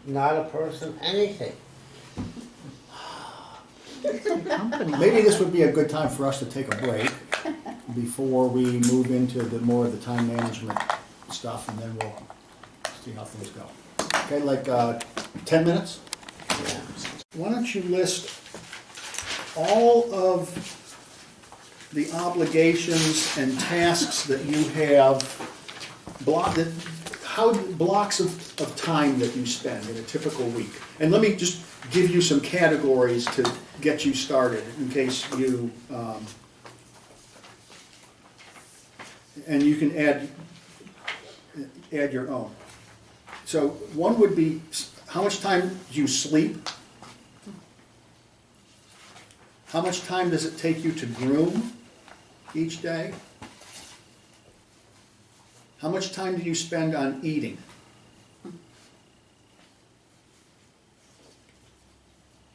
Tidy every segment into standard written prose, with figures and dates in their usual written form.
not a person, anything. Maybe this would be a good time for us to take a break before we move into the more of the time management stuff, and then we'll see how things go. Okay, like 10 minutes? Yeah. Why don't you list all of the obligations and tasks that you have, blocks of time that you spend in a typical week. And let me just give you some categories to get you started in case you, and you can add your own. So one would be, how much time do you sleep? How much time does it take you to groom each day? How much time do you spend on eating?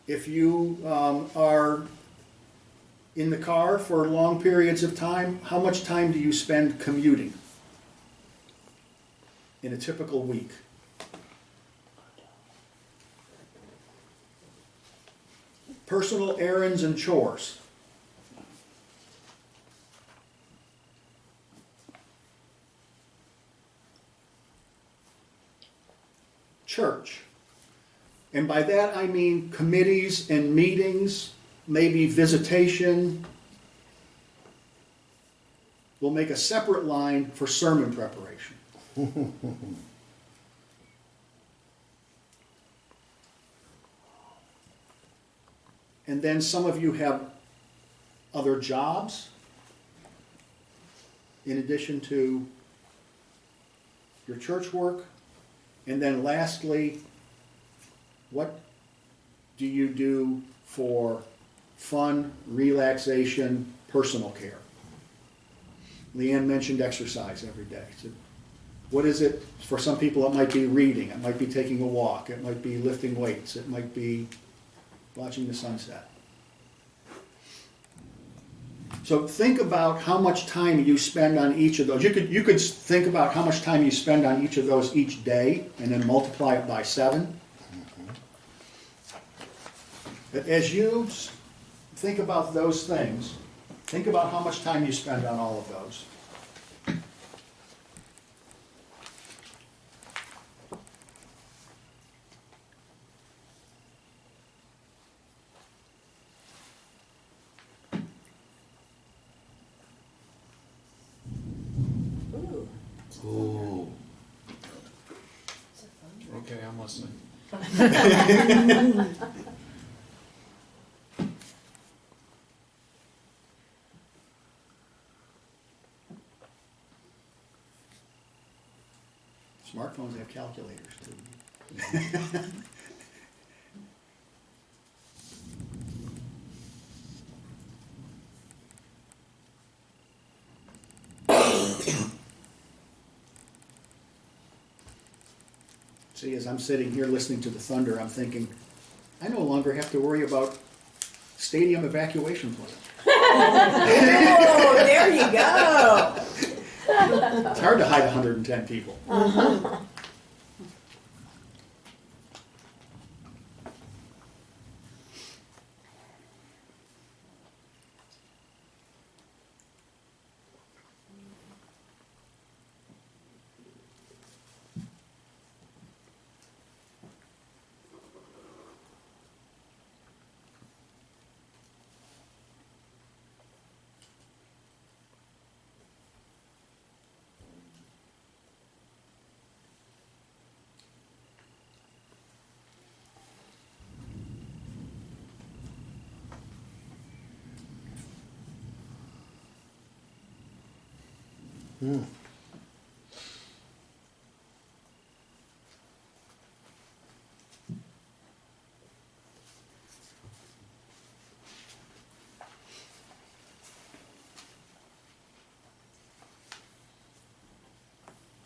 If you are in the car for long periods of time, how much time do you spend commuting in a typical week? Personal errands and chores. Church. And by that I mean committees and meetings, maybe visitation. We'll make a separate line for sermon preparation. And then some of you have other jobs in addition to your church work. And then lastly, what do you do for fun, relaxation, personal care? Leanne mentioned exercise every day. So what is it? For some people it might be reading, it might be taking a walk, it might be lifting weights, it might be watching the sunset. So think about how much time you spend on each of those. You could think about how much time you spend on each of those each day and then multiply it by 7. But as you think about those things, think about how much time you spend on all of those. Ooh. Okay, I'm listening. Smartphones have calculators too. See, as I'm sitting here listening to the thunder, I'm thinking, I no longer have to worry about stadium evacuation plans. Oh, there you go. It's hard to hide 110 people.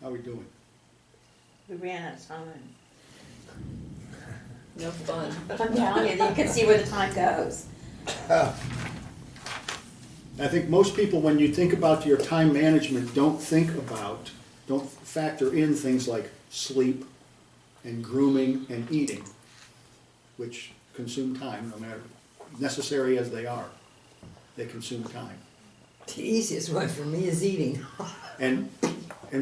How are we doing? We ran out of time. No fun. I'm telling you, you can see where the time goes. I think most people, when you think about your time management, don't factor in things like sleep, and grooming and eating, which consume time, no matter, necessary as they are. They consume time. The easiest one for me is eating. And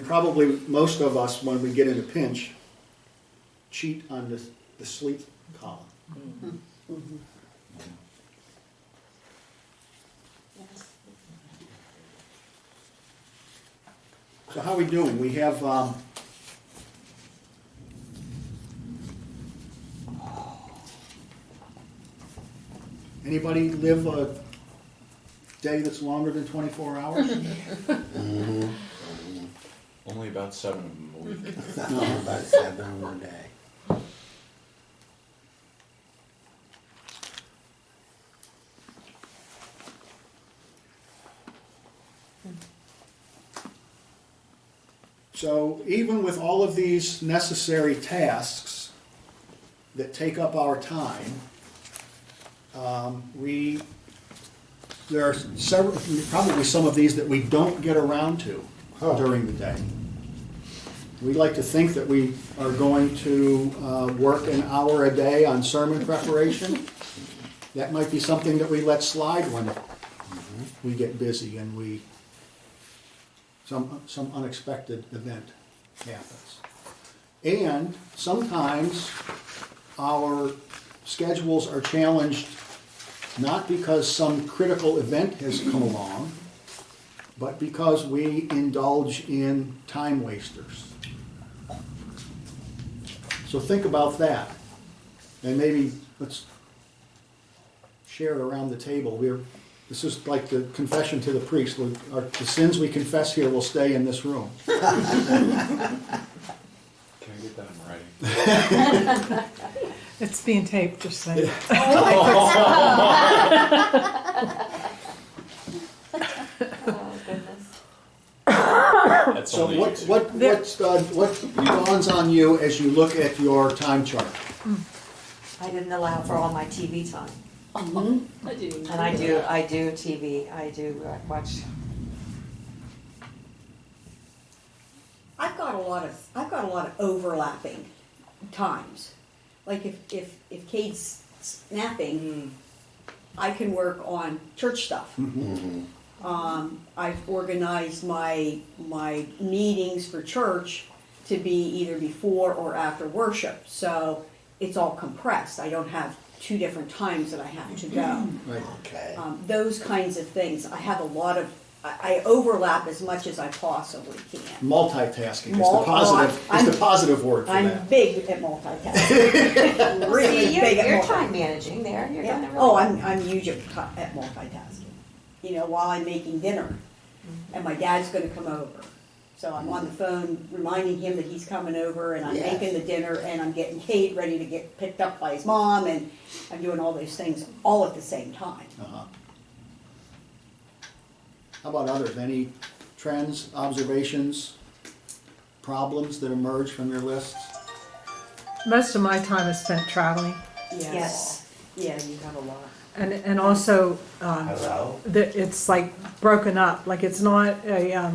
probably most of us, when we get in a pinch, cheat on the sleep column. So how are we doing? We have, anybody live a day that's longer than 24 hours? Only about 7 of them a week. No, about 7 a day. So even with all of these necessary tasks that take up our time, there are several, probably some of these that we don't get around to during the day. We like to think that we are going to work an hour a day on sermon preparation. That might be something that we let slide when we get busy and some unexpected event happens. And sometimes our schedules are challenged not because some critical event has come along, but because we indulge in time wasters. So think about that. And maybe let's share it around the table. This is like the confession to the priest. The sins we confess here will stay in this room. Can I get that in writing? It's being taped, just saying. Oh, goodness. That's So only what YouTube. what dawns on you as you look at your time chart? I didn't allow for all my TV time. I do. And I do TV, I do watch. I've got a lot of overlapping times. Like if Kate's napping, I can work on church stuff. I've organized my meetings for church to be either before or after worship, so it's all compressed. I don't have 2 different times that I have to go. Right. Okay. Those kinds of things. I have a lot of. I overlap as much as I possibly can. Multitasking is Mul- the positive. I'm- Is the positive word for I'm that. big at multitasking. Really See, big at you're multitasking. time managing there, you're doing it Yeah. really Oh, well. I'm huge at multitasking. You know, while I'm making dinner, and my dad's going to come over, so I'm on the phone reminding him that he's coming over, and I'm Yes. making the dinner, and I'm getting Kate ready to get picked up by his mom, and I'm doing all those things all at the same time. Uh-huh. How about others? Any trends, observations, problems that emerge from your lists? Most of my time is spent traveling, Yes. Yeah, you have a lot. and also Hello? it's like broken up. Like it's not a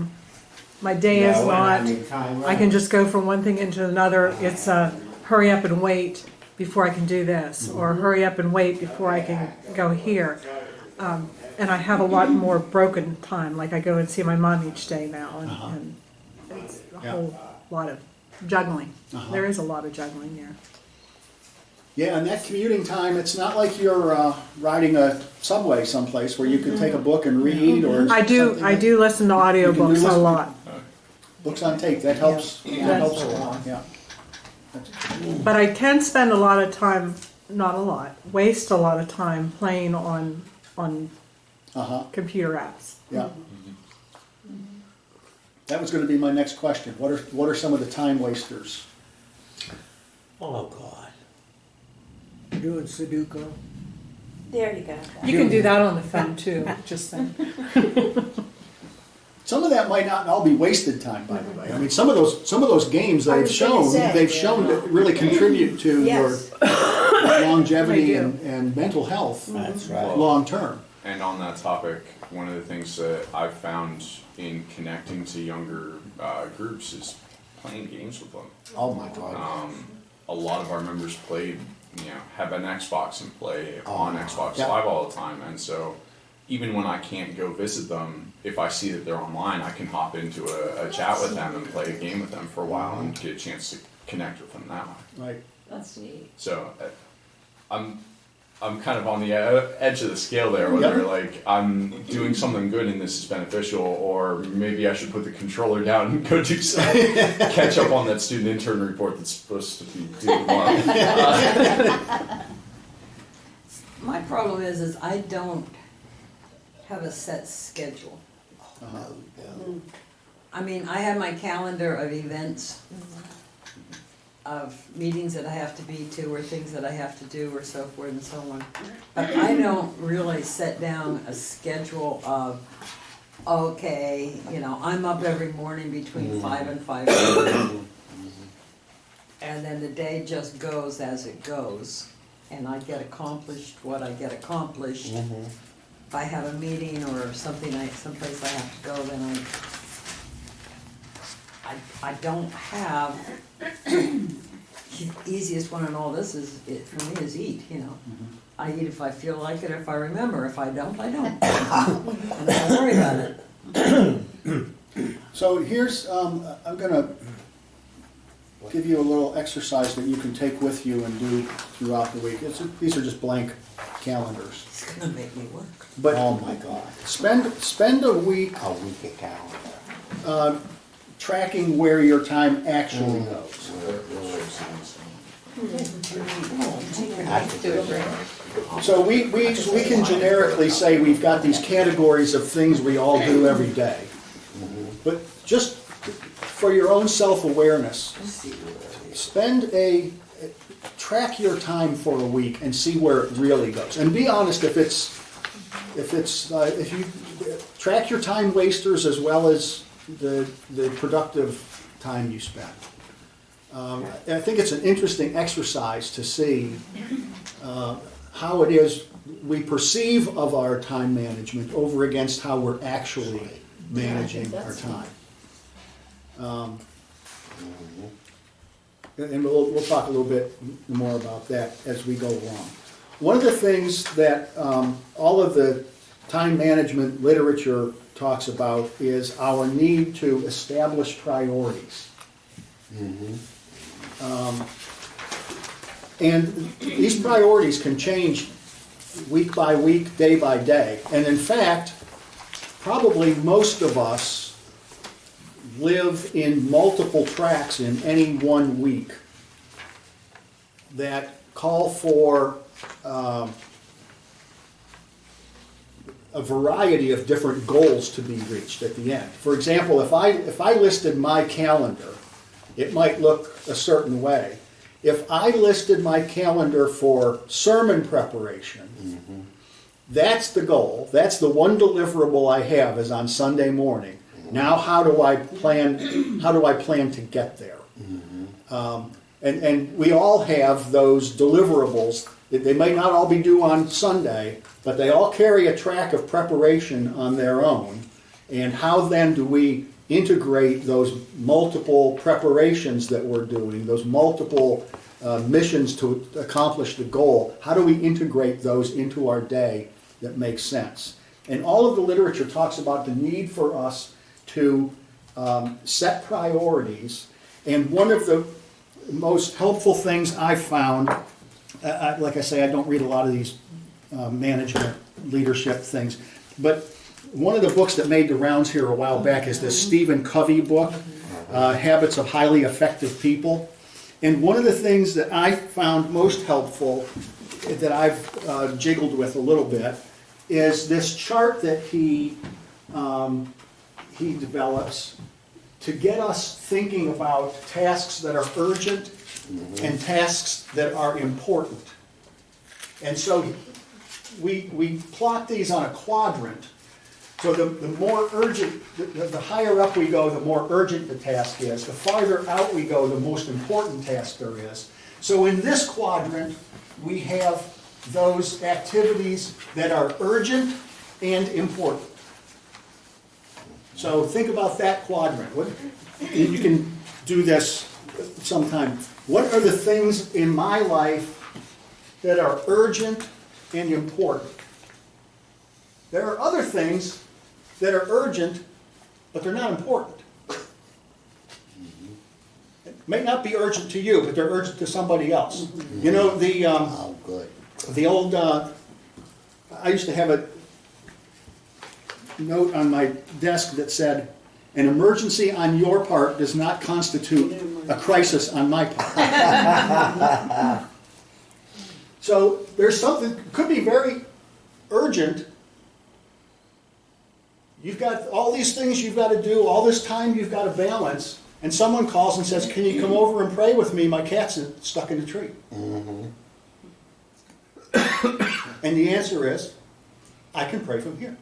my day is No, and not. I need time, I can just go from one thing into another. It's hurry up and wait before I can do this, or hurry up and wait before I can go here. And I have a lot more broken time. Like I go and see my mom each day now, and it's a Yeah. whole lot of juggling. Uh-huh. There is a lot of juggling there. Yeah, and that commuting time, it's not like you're riding a subway someplace where you can take a book and read or I do. something I like- do listen to You can do audiobooks a listen- lot, Books on tape, that helps. Yeah. That helps a lot, yeah. but I can spend a lot of time. Not a lot. Waste a lot of time playing on Uh-huh, computer apps. yeah. That was gonna be my next question. What are some of the time wasters? Oh, God. Doing Sudoku? There you go. You can do that on the phone too. Just saying. Some of that might not all be wasted time, by the way. I mean, some of those games I they've was gonna shown, say, they've yeah. shown that really contribute to Yes. your longevity They do. and mental health That's right. long term. And on that topic, one of the things that I've found in connecting to younger groups is playing games with them. Oh, my God. a lot of our members played, have an Xbox and play on Xbox Yeah. Live all the time, and so even when I can't go visit them, if I see that they're online, I can hop into a chat with them and play a game with them for a while and get a chance to connect with them that way. Right. That's neat. So I'm kind of on the edge of the scale there, whether Yep. like I'm doing something good and this is beneficial, or maybe I should put the controller down and go do some catch up on that student intern report that's supposed to be due tomorrow. My problem is I don't have a set schedule. I mean, I have my calendar of events, of meetings that I have to be to, or things that I have to do, or so forth and so on. But I don't really set down a schedule of, okay, I'm up every morning between 5 and 5:30. And then the day just goes as it goes, and I get accomplished what I get accomplished. If I have a meeting or something, someplace I have to go, then I don't have, the easiest one in all this for me is eat, I eat if I feel like it, if I remember. If I don't, I don't. And I don't worry about it. So here's, I'm gonna give you a little exercise that you can take with you and do throughout the week. These are just blank calendars. It's gonna make me work. But Oh my God, spend a week a week of calendar. tracking where your time actually goes. So we can generically say we've got these categories of things we all do every day. But just for your own self-awareness, track your time for a week and see where it really goes. And be honest if you track your time wasters as well as the productive time you spend. I think it's an interesting exercise to see how it is we perceive of our time management over against how we're actually managing our time. And we'll talk a little bit more about that as we go along. One of the things that all of the time management literature talks about is our need to establish priorities. And these priorities can change week by week, day by day. And in fact, probably most of us live in multiple tracks in any one week that call for a variety of different goals to be reached at the end. For example, if I listed my calendar, it might look a certain way. If I listed my calendar for sermon preparation, that's the goal. That's the one deliverable I have is on Sunday morning. Now, how do I plan to get there? And we all have those deliverables. They may not all be due on Sunday, but they all carry a track of preparation on their own. And how then do we integrate those multiple preparations that we're doing, those multiple missions to accomplish the goal? How do we integrate those into our day that makes sense? And all of the literature talks about the need for us to set priorities. And one of the most helpful things I've found, like I say, I don't read a lot of these management leadership things, but one of the books that made the rounds here a while back is this Stephen Covey book, Habits of Highly Effective People. And one of the things that I found most helpful, that I've jiggled with a little bit, is this chart that he develops to get us thinking about tasks that are urgent and tasks that are important. And so we plot these on a quadrant. So the more urgent, the higher up we go, the more urgent the task is. The farther out we go, the most important task there is. So in this quadrant, we have those activities that are urgent and important. So think about that quadrant. You can do this sometime what are the things in my life that are urgent and important? There are other things that are urgent, but they're not important. It may not be urgent to you, but they're urgent to somebody else. You know, Oh, good. the old, I used to have a note on my desk that said, an emergency on your part does not constitute a crisis on my part. So there's something, could be very urgent. You've got all these things you've got to do, all this time you've got to balance, and someone calls and says, can you come over and pray with me? My cat's stuck in a tree. And the answer is, I can pray from here.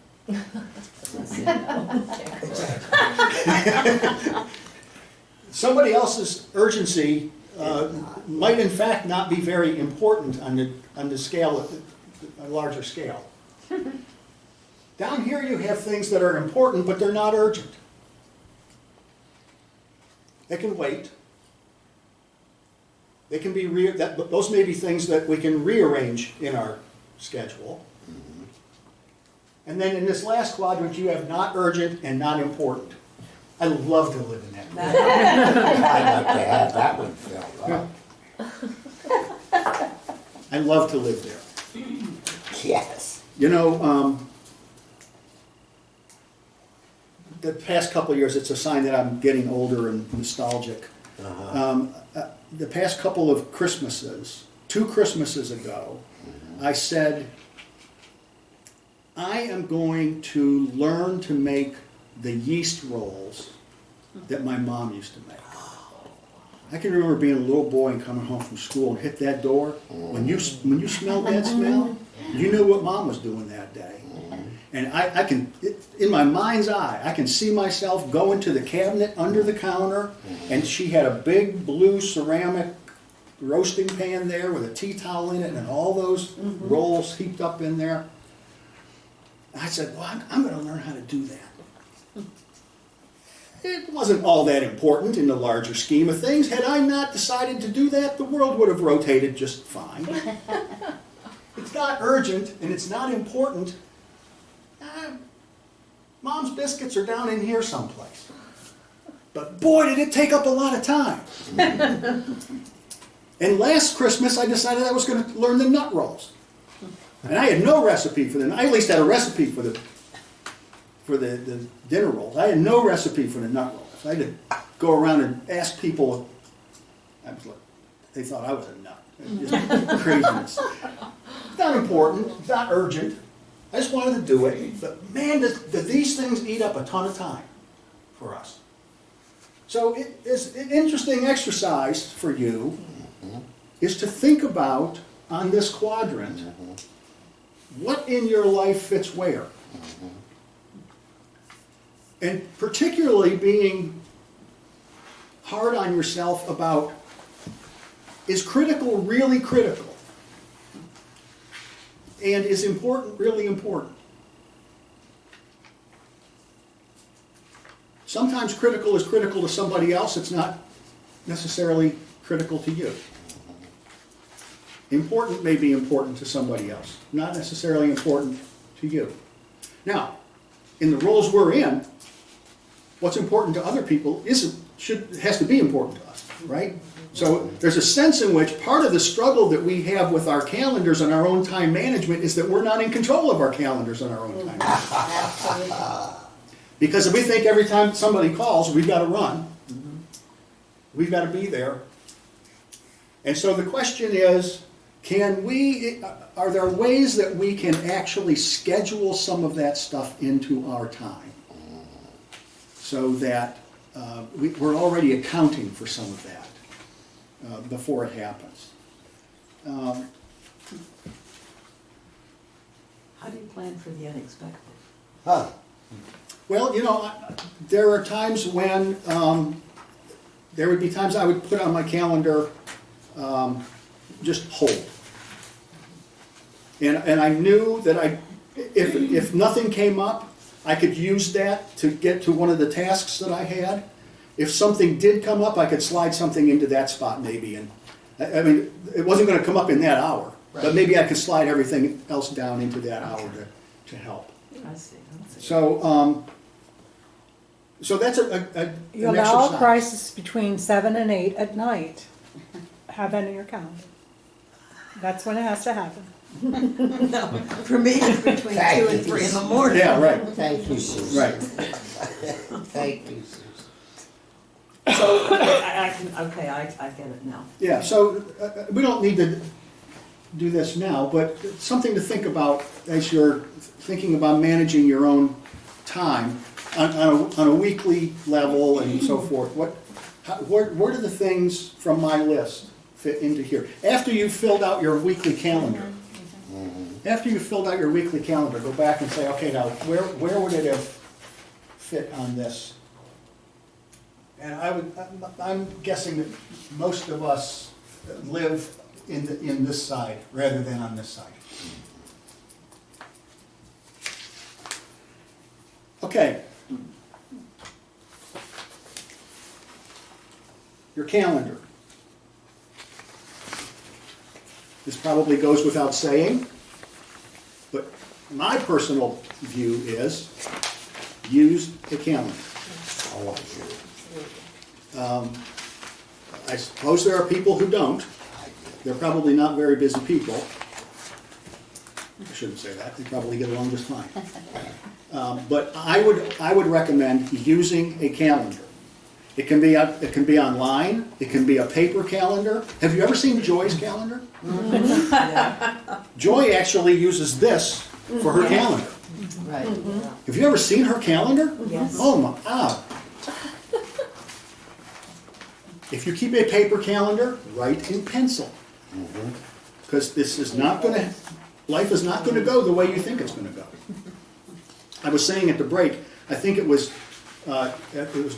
Somebody else's urgency might in fact not be very important on the scale, a larger scale. Down here you have things that are important, but they're not urgent. They can wait. They can be those may be things that we can rearrange in our schedule. And then in this last quadrant, you have not urgent and not important. I love to live in that. I'd like to have that one filled up. I love to live there. Yes. You know, the past couple of years, it's a sign that I'm getting older and nostalgic. The past couple of Christmases, 2 Christmases ago, I said, I am going to learn to make the yeast rolls that my mom used to make. I can remember being a little boy and coming home from school and hit that door. When you smelled that smell, you knew what mom was doing that day. And I can, in my mind's eye, I can see myself going to the cabinet under the counter, and she had a big blue ceramic roasting pan there with a tea towel in it and all those rolls heaped up in there. I said, well, I'm going to learn how to do that. It wasn't all that important in the larger scheme of things. Had I not decided to do that, the world would have rotated just fine. It's not urgent and it's not important. Mom's biscuits are down in here someplace. But boy, did it take up a lot of time. And last Christmas, I decided I was going to learn the nut rolls. And I had no recipe for them. I at least had a recipe for the dinner rolls. I had no recipe for the nut rolls. I had to go around and ask people. They thought I was a nut. Just craziness. It's not important. It's not urgent. I just wanted to do it. But man, do these things eat up a ton of time for us. So it's an interesting exercise for you is to think about on this quadrant what in your life fits where. And particularly being hard on yourself about, is critical really critical? And is important really important? Sometimes critical is critical to somebody else. It's not necessarily critical to you. Important may be important to somebody else, not necessarily important to you. Now, in the roles we're in, what's important to other people has to be important to us, right? So there's a sense in which part of the struggle that we have with our calendars and our own time management is that we're not in control of our calendars and our own time management. Because if we think every time somebody calls, we've got to run, we've got to be there. And so the question is, are there ways that we can actually schedule some of that stuff into our time so that we're already accounting for some of that before it happens? How do you plan for the unexpected? Huh. Well, you know, there are times when there would be times I would put on my calendar just hold. And I knew that if nothing came up, I could use that to get to one of the tasks that I had. If something did come up, I could slide something into that spot maybe and I mean, it wasn't gonna come up in that hour, but Right. maybe I could slide everything else down into that hour to help. I see. So, so that's You an allow a exercise. crisis between 7 and 8 at night. Have that in your calendar. That's when it has to happen. No, for me, it's between 2 and 3 in the morning. Yeah, right, Thank you, Susan. right. Thank you, Susan. So, I can, okay, I get it now. Yeah, so we don't need to do this now, but it's something to think about as you're thinking about managing your own time on a weekly level and so forth. Where do the things from my list fit into here? After you've filled out your weekly calendar, go back and say, okay, now where would it have fit on this? And I'm guessing that most of us live in this side rather than on this side. Okay. Your calendar. This probably goes without saying, but my personal view is use a calendar. I want you. I suppose there are people who don't. They're probably not very busy people. I shouldn't say that. They probably get along just fine. But I would recommend using a calendar. It can be online. It can be a paper calendar. Have you ever seen Joy's calendar? Joy actually uses this for her calendar. Right. Have you ever seen her calendar? Yes. Oh my God. If you keep a paper calendar, write in pencil. Because this is not going to, life is not going to go the way you think it's going to go. I was saying at the break, I think it was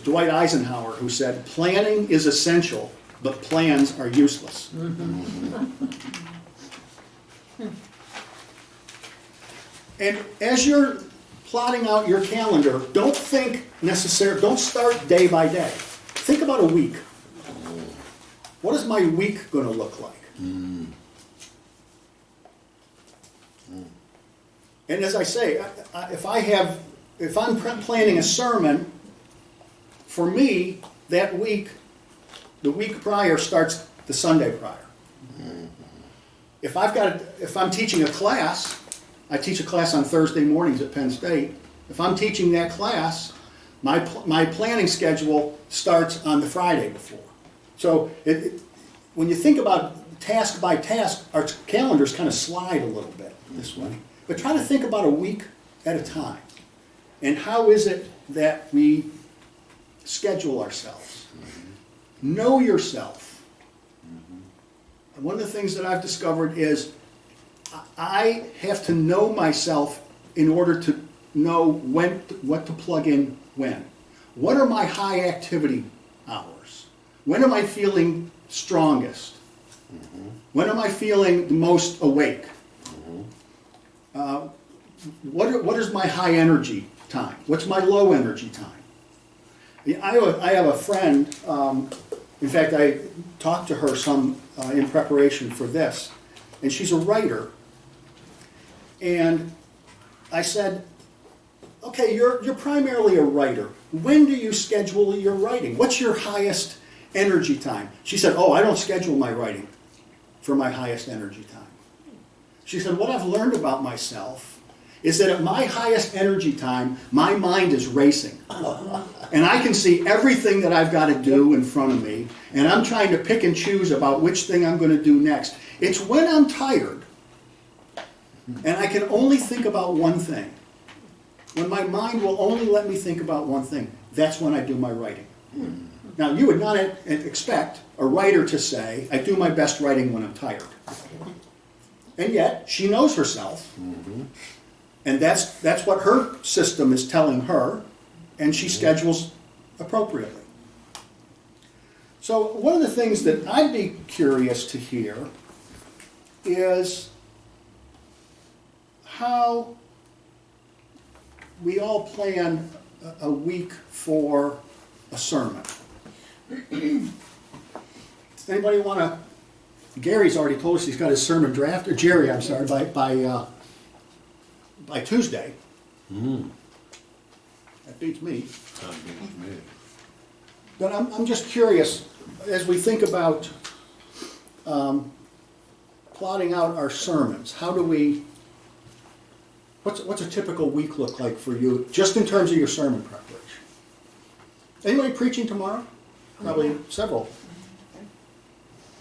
Dwight Eisenhower who said, planning is essential, but plans are useless. And as you're plotting out your calendar, don't start day by day. Think about a week. What is my week going to look like? And as I say, if I'm planning a sermon, for me, that week, the week prior starts the Sunday prior. If I'm teaching a class, I teach a class on Thursday mornings at Penn State. If I'm teaching that class, my planning schedule starts on the Friday before. So when you think about task by task, our calendars kind of slide a little bit this way. But try to think about a week at a time. And how is it that we schedule ourselves? Know yourself. And one of the things that I've discovered is I have to know myself in order to know what to plug in when. What are my high activity hours? When am I feeling strongest? When am I feeling the most awake? What is my high energy time? What's my low energy time? I have a friend, in fact I talked to her some in preparation for this, and she's a writer. And I said, okay, you're primarily a writer. When do you schedule your writing? What's your highest energy time? She said, oh, I don't schedule my writing for my highest energy time. She said, what I've learned about myself is that at my highest energy time, my mind is racing. And I can see everything that I've got to do in front of me, and I'm trying to pick and choose about which thing I'm going to do next. It's when I'm tired, and I can only think about one thing. When my mind will only let me think about one thing, that's when I do my writing. Now, you would not expect a writer to say, I do my best writing when I'm tired. And yet, she knows herself, and that's what her system is telling her, and she schedules appropriately. So one of the things that I'd be curious to hear is how we all plan a week for a sermon. Does anybody want to Gary's already told us he's got his sermon drafted, Jerry, I'm sorry, by Tuesday. That beats me. But I'm just curious, as we think about plotting out our sermons, how do we, what's a typical week look like for you, just in terms of your sermon preparation? Anybody preaching tomorrow? Probably several.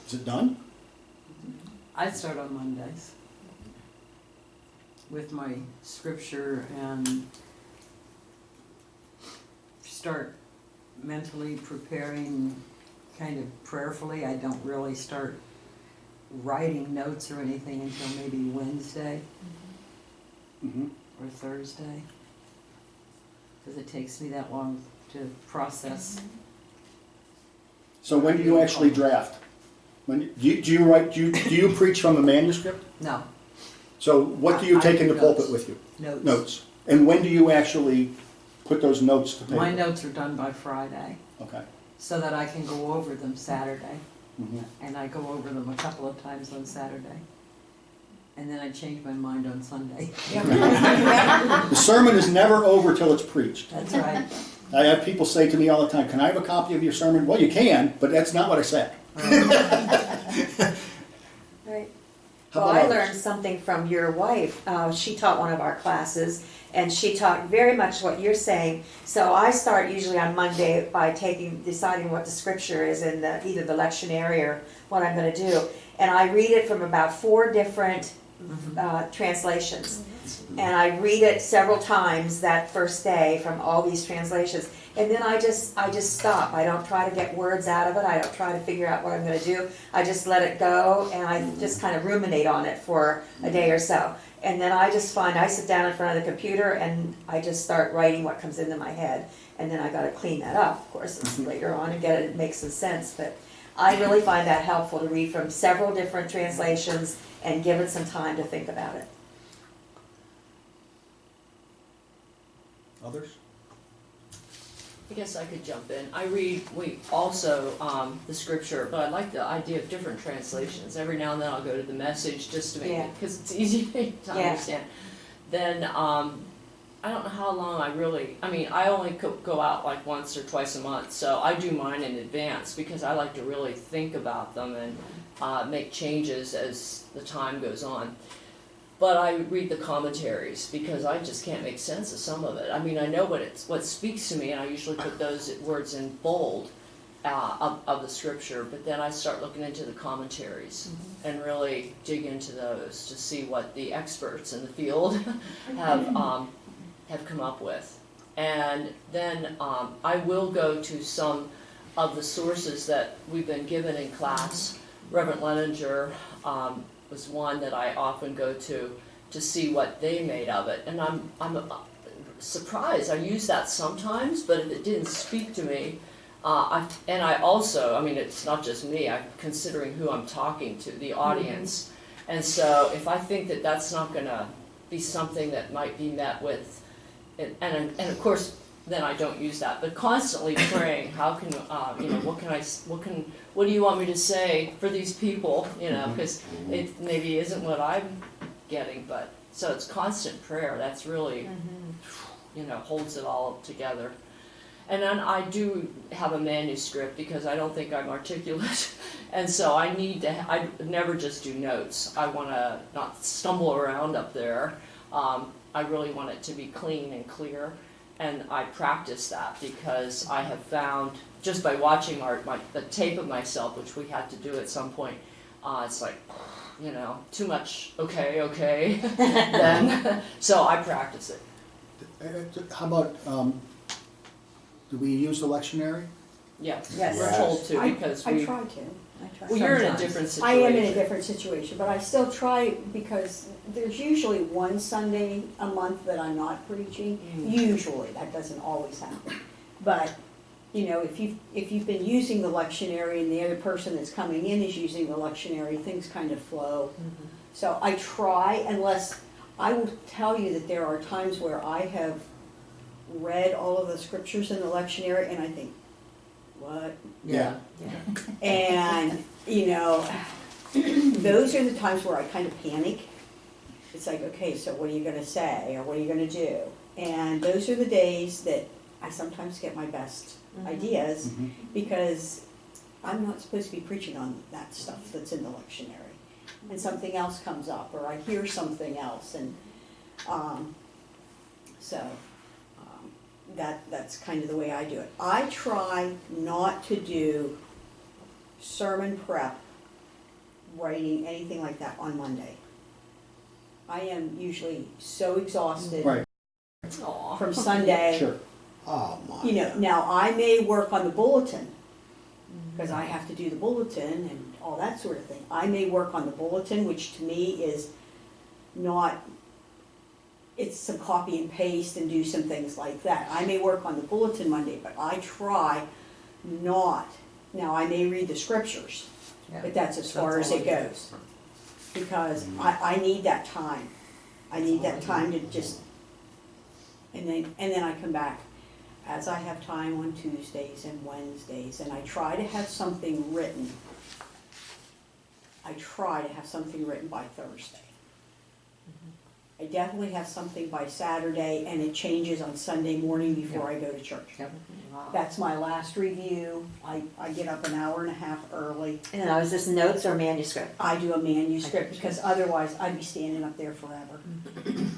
Is it done? I start on Mondays with my scripture and start mentally preparing kind of prayerfully. I don't really start writing notes or anything until maybe Wednesday or Thursday, because it takes me that long to process. So when do you actually draft? When do you write? Do you preach from a manuscript? No, So what do you I take do in the pulpit notes. with you? notes. Notes. And when do you actually put those notes to paper? My notes are done by Friday, Okay. so that I can go over them Saturday. Mhm. And I go over them a couple of times on Saturday. And then I change my mind on Sunday. The sermon is never over till it's preached. That's right. I have people say to me all the time, "Can I have a copy of your sermon?" Well, you can, but that's not what I said. Right. How Well, about I others? learned something from your wife. She taught one of our classes, and she taught very much what you're saying. So I start usually on Monday by deciding what the scripture is in either the lectionary or what I'm going to do, and I read it from about 4 different translations, and I read it several times that first day from all these translations. And then I just stop. I don't try to get words out of it. I don't try to figure out what I'm going to do. I just let it go, and I just kind of ruminate on it for a day or so. And then I just find I sit down in front of the computer and I just start writing what comes into my head. And then I got to clean that up, of course, later on and get it make some sense. But I really find that helpful to read from several different translations and give it some time to think about it. Others? I guess I could jump in. We also, the scripture, but I like the idea of different translations. Every now and then I'll go to the Message just to make Yeah. it, because it's easy to Yeah. understand. Then, I don't know how long I only go out like once or twice a month, so I do mine in advance because I like to really think about them and make changes as the time goes on. But I read the commentaries because I just can't make sense of some of it. I mean, I know what speaks to me, and I usually put those words in bold of the scripture. But then I start looking into the commentaries and really dig into those to see what the experts in the field have come up with. And then I will go to some of the sources that we've been given in class. Reverend Leninger was one that I often go to see what they made of it, and I'm surprised. I use that sometimes, but if it didn't speak to me, I also, it's not just me. I'm considering who I'm talking to, the audience, and so if I think that that's not going to be something that might be met with, and of course. Then I don't use that, but constantly praying. How can what do you want me to say for these people? Because it maybe isn't what I'm getting, but so it's constant prayer. That's really, holds it all together. And then I do have a manuscript because I don't think I'm articulate, and so I never just do notes. I want to not stumble around up there. I really want it to be clean and clear. And I practice that because I have found, just by watching the tape of myself, which we had to do at some point, it's like, too much, okay, then, so I practice it. How about, do we use the lectionary? Yeah, Yes. we're told to because I try to. well, you're in a Sometimes. different I situation. am in a different situation, but I still try because there's usually one Sunday a month that I'm not preaching. Usually, that doesn't always happen. But, if you've been using the lectionary and the other person that's coming in is using the lectionary, things kind of flow. So I try, unless, I will tell you that there are times where I have read all of the scriptures in the lectionary and I think, what? Yeah. And, those are the times where I kind of panic. It's like, okay, so what are you gonna say, or what are you gonna do? And those are the days that I sometimes get my best ideas, because I'm not supposed to be preaching on that stuff that's in the lectionary. And something else comes up, or I hear something else, and, that's kind of the way I do it. I try not to do sermon prep, writing, anything like that on Monday. I am usually so exhausted Right, Aw. from Sunday. sure. Oh, my. You know, now I may work on the bulletin, because I have to do the bulletin and all that sort of thing. I may work on the bulletin, which to me is not, it's some copy and paste and do some things like that. I may work on the bulletin Monday, but I try not, now I may read the scriptures, but that's as far as it goes. Because I need that time. I need that time to just, and then I come back as I have time on Tuesdays and Wednesdays, and I try to have something written. I try to have something written by Thursday. I definitely have something by Saturday, and it changes on Sunday morning before I go to church. Wow. That's my last review. I get up an hour and a half early. And now, is this notes or manuscript? I do a manuscript, because otherwise I'd be standing up there forever.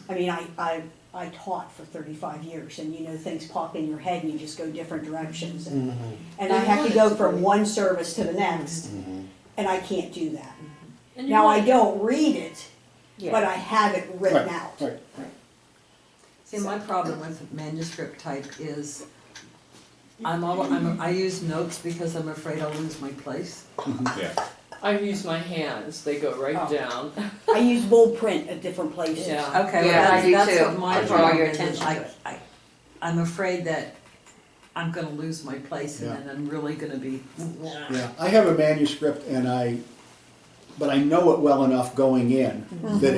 I mean, I taught for 35 years, and you know, things pop in your head and you just go different directions. And I have to go from one service to the next, and I can't do that. And you Now, I want- don't read it, Yeah. but I have it written Right, out. right, right. See, my problem with manuscript type is I use notes because I'm afraid I'll lose my place. Yeah. I use my hands, they go right Oh. down. I use bold print at different places. Yeah. Okay, Yeah, well, I do that's too. what my I draw problem your is, attention to it. I'm afraid that I'm gonna lose my place and Yeah. then I'm really gonna be. Yeah, I have a manuscript but I know it well enough going in that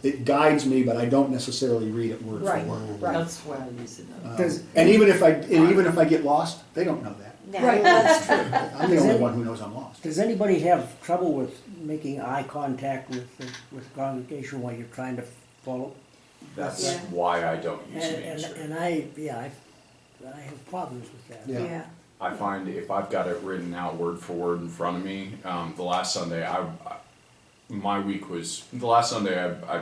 it guides me, but I don't necessarily read it word Right, for word. right. That's why I use it. And even if I get lost, they don't know that. No. Right, that's true. I'm the only one who knows I'm lost. Does anybody have trouble with making eye contact with the congregation while you're trying to follow? That's Yeah. why I don't use And manuscript. I have problems with that. Yeah. Yeah. I find if I've got it written out word for word in front of me, the last Sunday I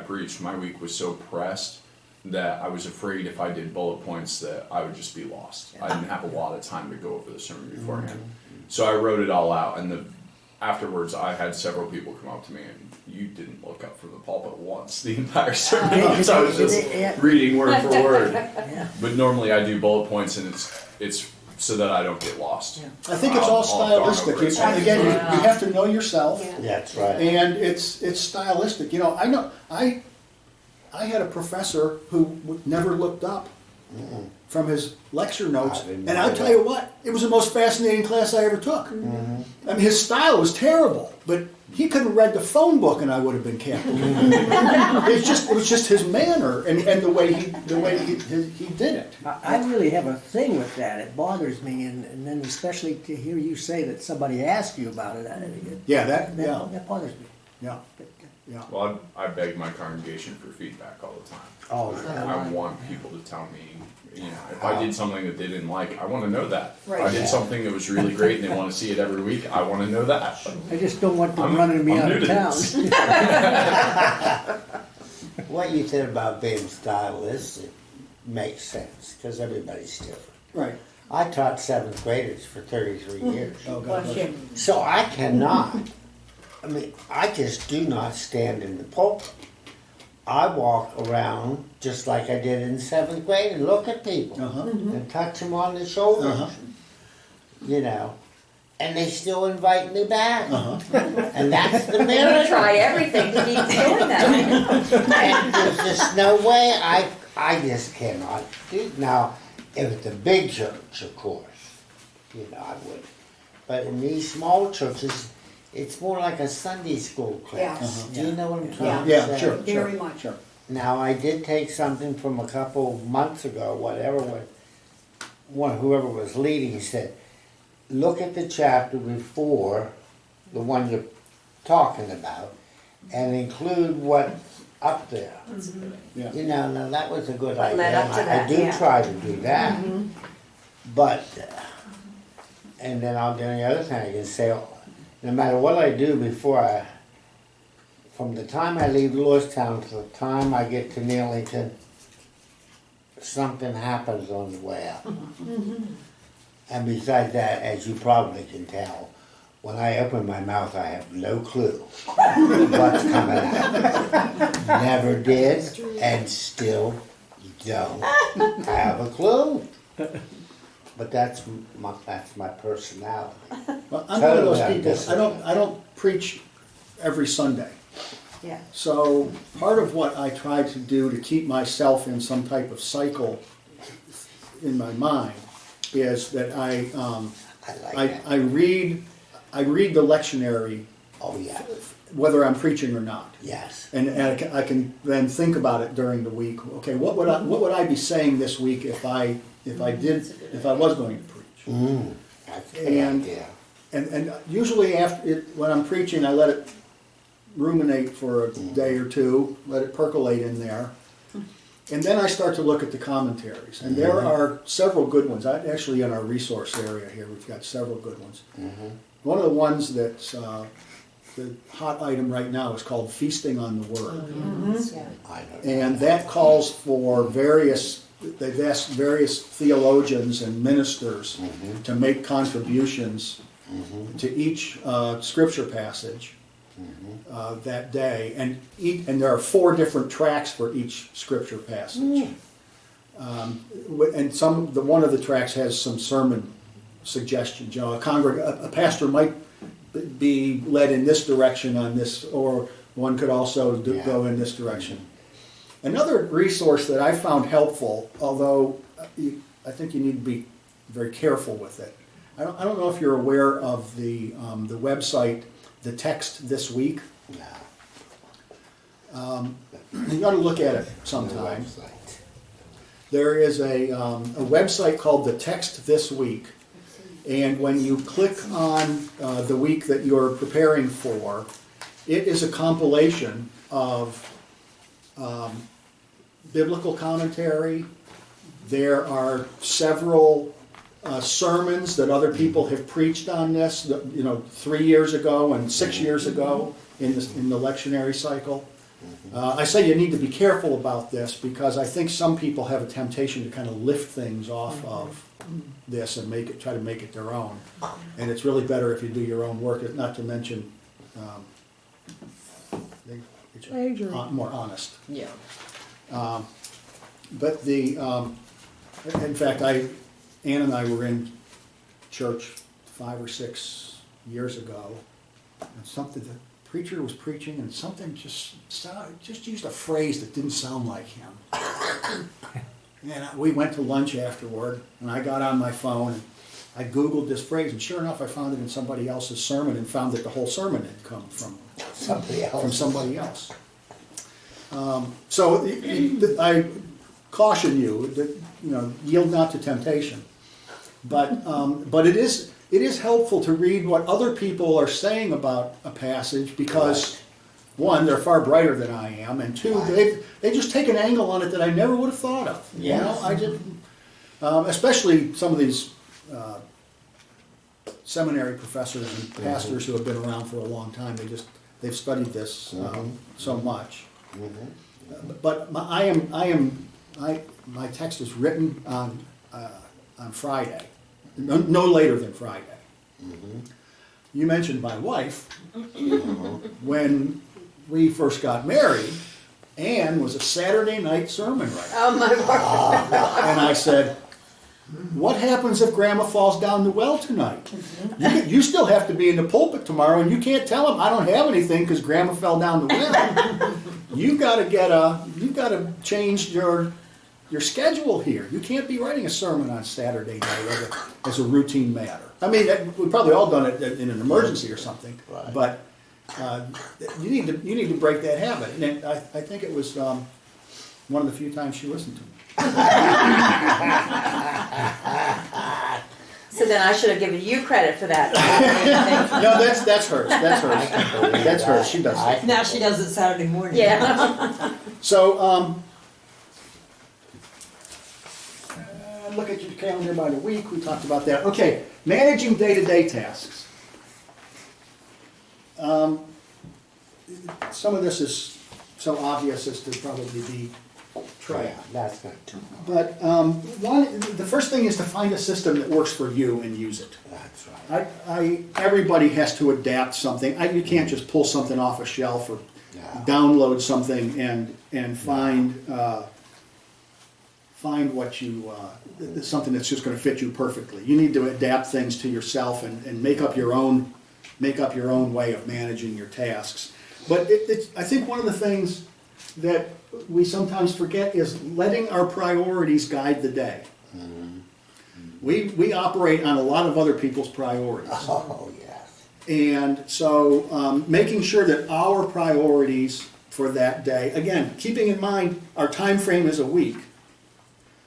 preached, my week was so pressed that I was afraid if I did bullet points that I would just be lost. I didn't have a lot of time to go over the sermon beforehand. So I wrote it all out, and afterwards I had several people come up to me and you didn't look up from the pulpit once the entire sermon because I was just reading word for word. Yeah. But normally I do bullet points, and it's so that I don't get lost. Yeah. I think it's all I'll darn stylistic. over it. Again, you have to know yourself. Yeah. That's right. And it's stylistic. You know, I had a professor who never looked up from his lecture notes, I didn't and know I'll that. tell you what, it was the most fascinating class I ever took. I mean, his style was terrible, but he could have read the phone book, and I would have been captivated. It was just his manner and the way he did it. I really have a thing with that. It bothers me, and then especially to hear you say that somebody asked you about it. That bothers me. Yeah. But, Yeah. Well, I beg my congregation for feedback all the time. Oh, I want people to tell me, if I did something that they didn't like, I want to know that. If I Right. did something that was really great and they want to see it every week, I want to know that. I just don't want them I'm- running me I'm out new of to town. this. what you said about being stylistic makes sense, because everybody's different. Right. I taught 7th graders for 33 years. Oh, God Bless bless you. you. So I cannot, I just do not stand in the pulpit. I walk around just like I did in 7th grade and look at people Uh-huh. and touch them on the shoulders, Uh-huh. and they still invite me back. Uh-huh. And that's the I'm gonna miracle. try everything to keep doing that. And there's just no way I just cannot do. Now, if it's a big church, of course, I would. But in these small churches, it's more like a Sunday school class. Yeah. Do you know what I'm trying to Yeah, say? sure. Very much. Sure. Now, I did take something from a couple months ago, whoever was leading said, look at the chapter before the one you're talking about and include what's up there. Yeah. You know, now that was a good What idea. led up to I that, do yeah. try to do that. But, and then the only other thing I can say, no matter what I do from the time I leave Lewistown to the time I get to Neelington, something happens on the way up. And besides that, as you probably can tell, when I open my mouth, I have no clue what's coming out. Never did, and still don't have a clue. But that's my personality. Well, I'm one of those Totally people, I don't preach every Sunday. Yeah. So part of what I try to do to keep myself in some type of cycle in my mind is that I like that. I read the lectionary Oh yeah, whether I'm preaching or not. yes. And I can then think about it during the week. Okay, what would I be saying this week if I was going to preach? That's a good And- idea. And usually when I'm preaching, I let it ruminate for a day or two, let it percolate in there. And then I start to look at the commentaries. And there are several good ones. Actually, in our resource area here, we've got several good ones. One of the ones that's the hot item right now is called Feasting on the Word. I know. And that calls for they've asked various theologians and ministers to make contributions to each scripture passage that day, and there are 4 different tracks for each scripture passage. And one of the tracks has some sermon suggestions. You know, a pastor might be led in this direction on this, or one could also go in this direction. Another resource that I found helpful, although I think you need to be very careful with it. I don't know if you're aware of the website, The Text This Week. No. You ought to look at it sometime. Website. There is a website called The Text This Week, and when you click on the week that you're preparing for, it is a compilation of biblical commentary. There are several sermons that other people have preached on this, 3 years ago and 6 years ago in the lectionary cycle. I say you need to be careful about this because I think some people have a temptation to kind of lift things off of this and try to make it their own. And it's really better if you do your own work, not to mention Plagiarism. more honest. Yeah. But in fact, Ann and I were in church 5 or 6 years ago, and the preacher was preaching, and something just used a phrase that didn't sound like him. And we went to lunch afterward, and I got on my phone, and I Googled this phrase, and sure enough, I found it in somebody else's sermon, and found that the whole sermon had come from somebody else. So I caution you that yield not to temptation, but it is helpful to read what other people are saying about a passage because one, they're far brighter than I am, and two, they just take an angle on it that I never would have thought of. Yes. I just especially some of these seminary professors and pastors who have been around for a long time. They've studied this so much. But my text is written on Friday, no later than Friday. You mentioned my wife. When we first got married, Ann was a Saturday night sermon writer. Oh, my word. And I said, what happens if Grandma falls down the well tonight? You still have to be in the pulpit tomorrow, and you can't tell them I don't have anything because Grandma fell down the well. You've got to change your schedule here. You can't be writing a sermon on Saturday night as a routine matter. I mean, we've probably all done it in an emergency or something, Right. but you need to break that habit. And I think it was one of the few times she listened to me. So then I should have given you credit for that. No, that's hers, that's I hers. can believe That's her, that. she does I it. can Now she does it Saturday morning. Yeah. So, look at your calendar by the week, we talked about that. Okay, managing day-to-day tasks. Some of this is so obvious as to probably be tried. Yeah, that's not too much. But the first thing is to find a system that works for you and use it. That's right. Everybody has to adapt something. You can't just pull something off a shelf or No. download something and find what you something that's just going to fit you perfectly. You need to adapt things to yourself and make up your own way of managing your tasks. But I think one of the things that we sometimes forget is letting our priorities guide the day. We operate on a lot of other people's priorities. Oh, yes. And so making sure that our priorities for that day, again, keeping in mind our time frame is a week.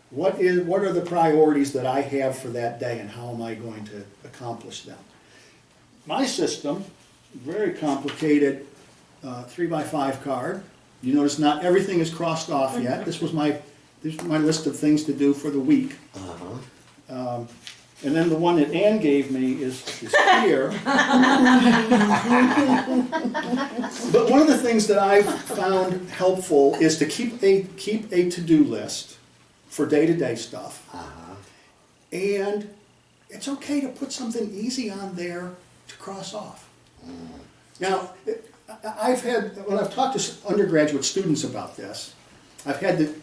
What are the priorities that I have for that day and how am I going to accomplish them? My system, very complicated 3x5 card. You notice not everything is crossed off yet. This was my list of things to do for the week. And then the one that Ann gave me is here. But one of the things that I've found helpful is to keep a to-do list for day-to-day stuff. And it's okay to put something easy on there to cross off. Now, when I've talked to undergraduate students about this, I've had to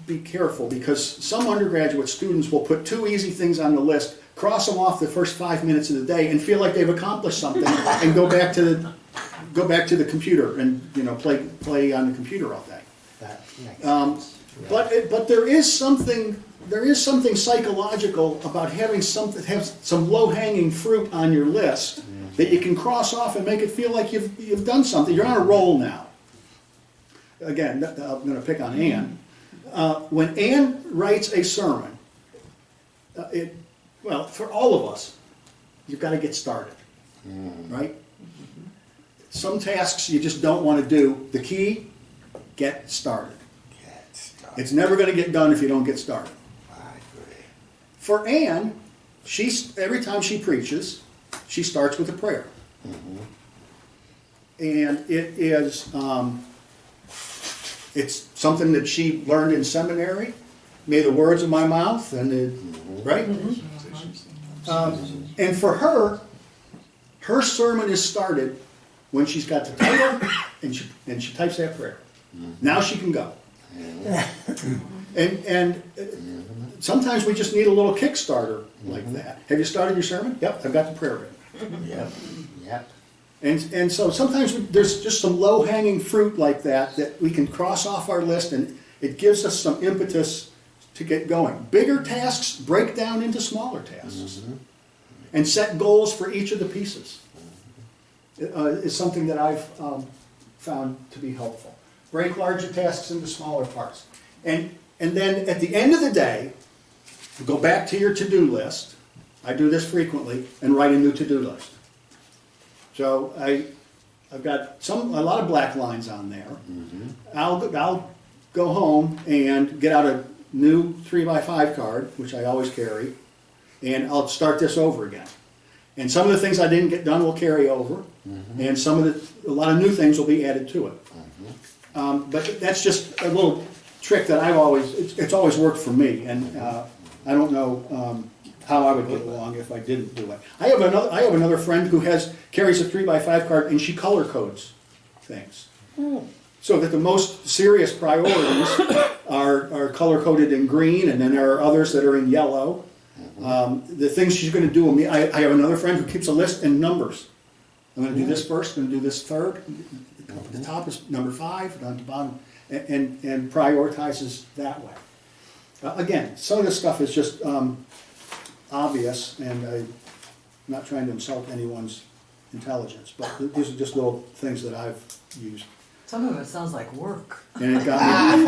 be careful because some undergraduate students will put 2 easy things on the list, cross them off the first 5 minutes of the day, and feel like they've accomplished something, and go back to the computer and play on the computer all day. That makes sense. But there is something psychological about having some low-hanging fruit on your list that you can cross off and make it feel like you've done something. You're on a roll now. Again, I'm going to pick on Ann. When Ann writes a sermon, for all of us, you've got to get started, right? Some tasks you just don't want to do. The key, get started. It's never going to get done if you don't get started. I agree. For Ann, every time she preaches, she starts with a prayer. And it's something that she learned in seminary. May the words of my mouth right? And for her sermon is started when she's got the title and she types that prayer. Now she can go. And sometimes we just need a little Kickstarter like that. Have you started your sermon? Yep, I've got the prayer written. Yep. And so sometimes there's just some low-hanging fruit like that we can cross off our list, and it gives us some impetus to get going. Bigger tasks break down into smaller tasks. And set goals for each of the pieces. Is something that I've found to be helpful. Break larger tasks into smaller parts. And then at the end of the day, go back to your to-do list. I do this frequently, and write a new to-do list. So I've got a lot of black lines on there. I'll go home and get out a new 3x5 card, which I always carry, and I'll start this over again. And some of the things I didn't get done will carry over, and a lot of new things will be added to it. But that's just a little trick that it's always worked for me, and I don't know how I would get along if I didn't do it. I have another friend who carries a 3x5 card, and she color codes things. So that the most serious priorities are color coded in green, and then there are others that are in yellow. The things she's going to do, I have another friend who keeps a list in numbers. I'm going to do this first, I'm going to do this third. The top is number 5, down to the bottom, and prioritizes that way. Again, some of this stuff is just obvious, and I'm not trying to insult anyone's intelligence, but these are just little things that I've used. Some of it sounds like work. And it got me.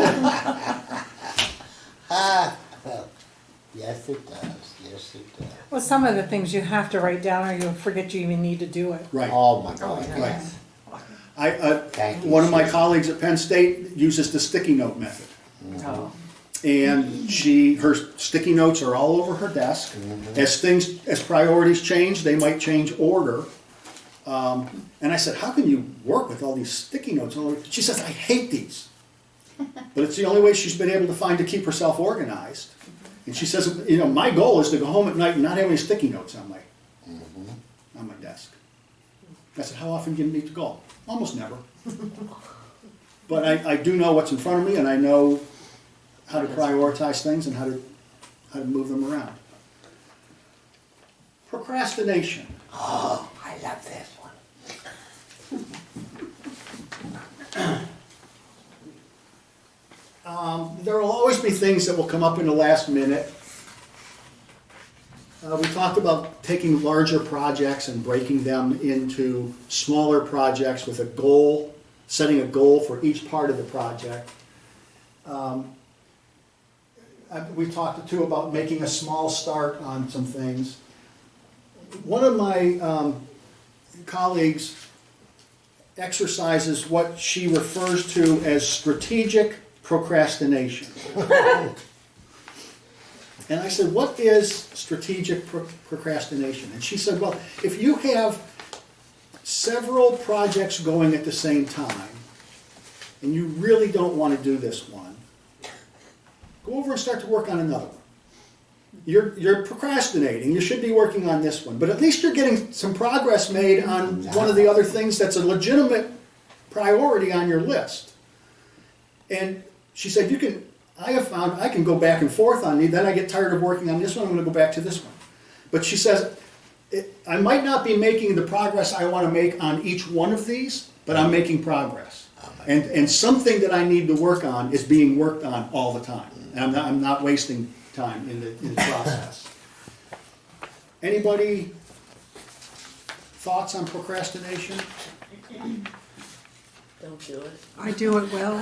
Yes, it does. Yes, it does. Well, some of the things you have to write down or you'll forget you even need to do it. Right. Oh, my God, yeah. yes. Thank you, One of my Susan. colleagues at Penn State uses the sticky note method. Oh. And her sticky notes are all over her desk. As priorities change, they might change order. And I said, how can you work with all these sticky notes? She says, I hate these. But it's the only way she's been able to find to keep herself organized. And she says, you know, my goal is to go home at night and not have any sticky notes on my desk. I said, how often do you need to go? Almost never. But I do know what's in front of me, and I know how to prioritize things and how to move them around. Procrastination. Oh, I love this one. There will always be things that will come up in the last minute. We talked about taking larger projects and breaking them into smaller projects with a goal, setting a goal for each part of the project. We talked too about making a small start on some things. One of my colleagues exercises what she refers to as strategic procrastination. And I said, what is strategic procrastination? And she said, well, if you have several projects going at the same time, and you really don't want to do this one, go over and start to work on another one. You're procrastinating. You should be working on this one. But at least you're getting some progress made on one of the other things that's a legitimate priority on your list. And she said, I have found I can go back and forth on these, then I get tired of working on this one, I'm going to go back to this one. But she says, I might not be making the progress I want to make on each one of these, but I'm making progress. And something that I need to work on is being worked on all the time. And I'm not wasting time in the process. Anybody thoughts on procrastination? Don't do it. I do it well.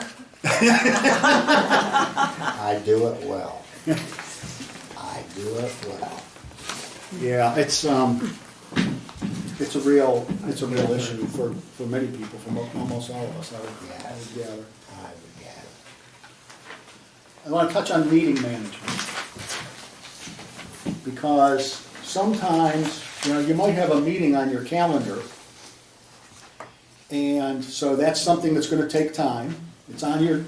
I do it well. I do it well. Yeah, it's a real issue for many people, for almost all of us, I would gather. I would gather. I want to touch on meeting management. Because sometimes, you might have a meeting on your calendar, and so that's something that's going to take time. It's on your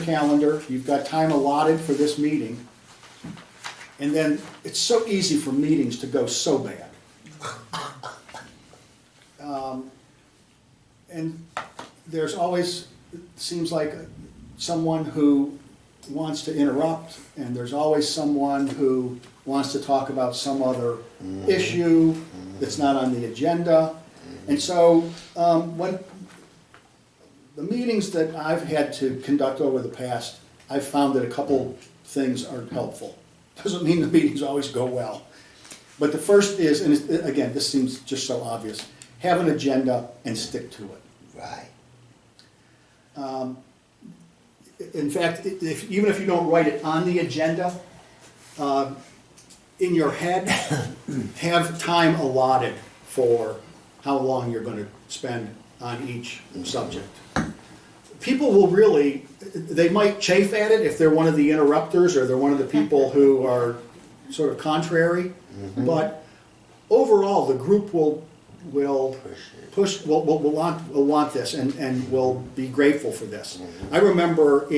calendar, you've got time allotted for this meeting, and then it's so easy for meetings to go so bad. And there's always, it seems like, someone who wants to interrupt, and there's always someone who wants to talk about some other issue that's not on the agenda. And so when the meetings that I've had to conduct over the past, I've found that a couple things are helpful. Doesn't mean the meetings always go well. But the first is, and again, this seems just so obvious, have an agenda and stick to it. Right. In fact, even if you don't write it on the agenda, in your head, have time allotted for how long you're going to spend on each subject. People will really, they might chafe at it if they're one of the interrupters or they're one of the people who are sort of contrary, but overall the group will want this and will be grateful for this. I remember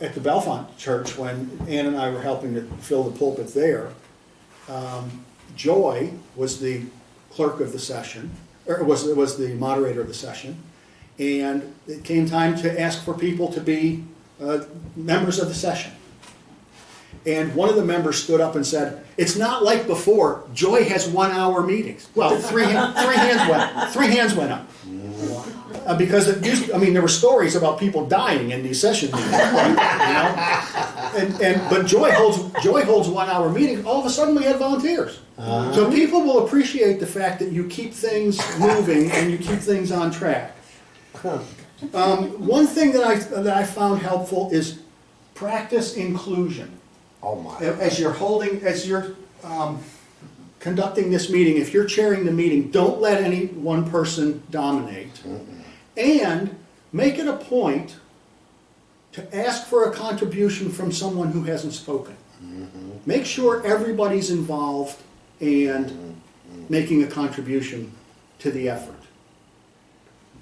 at the Bellefonte Church when Ann and I were helping to fill the pulpit there, Joy was the clerk of the session, or was the moderator of the session, and it came time to ask for people to be members of the session. And one of the members stood up and said, "It's not like before. Joy has 1 hour meetings." Well, three hands went up. Because it used, there were stories about people dying in these session meetings, but Joy holds 1 hour meetings. All of a sudden, we had volunteers. So people will appreciate the fact that you keep things moving and you keep things on track. One thing that I found helpful is practice inclusion. Oh, my. as you're conducting this meeting, if you're chairing the meeting, don't let any one person dominate. And make it a point to ask for a contribution from someone who hasn't spoken. Make sure everybody's involved and making a contribution to the effort.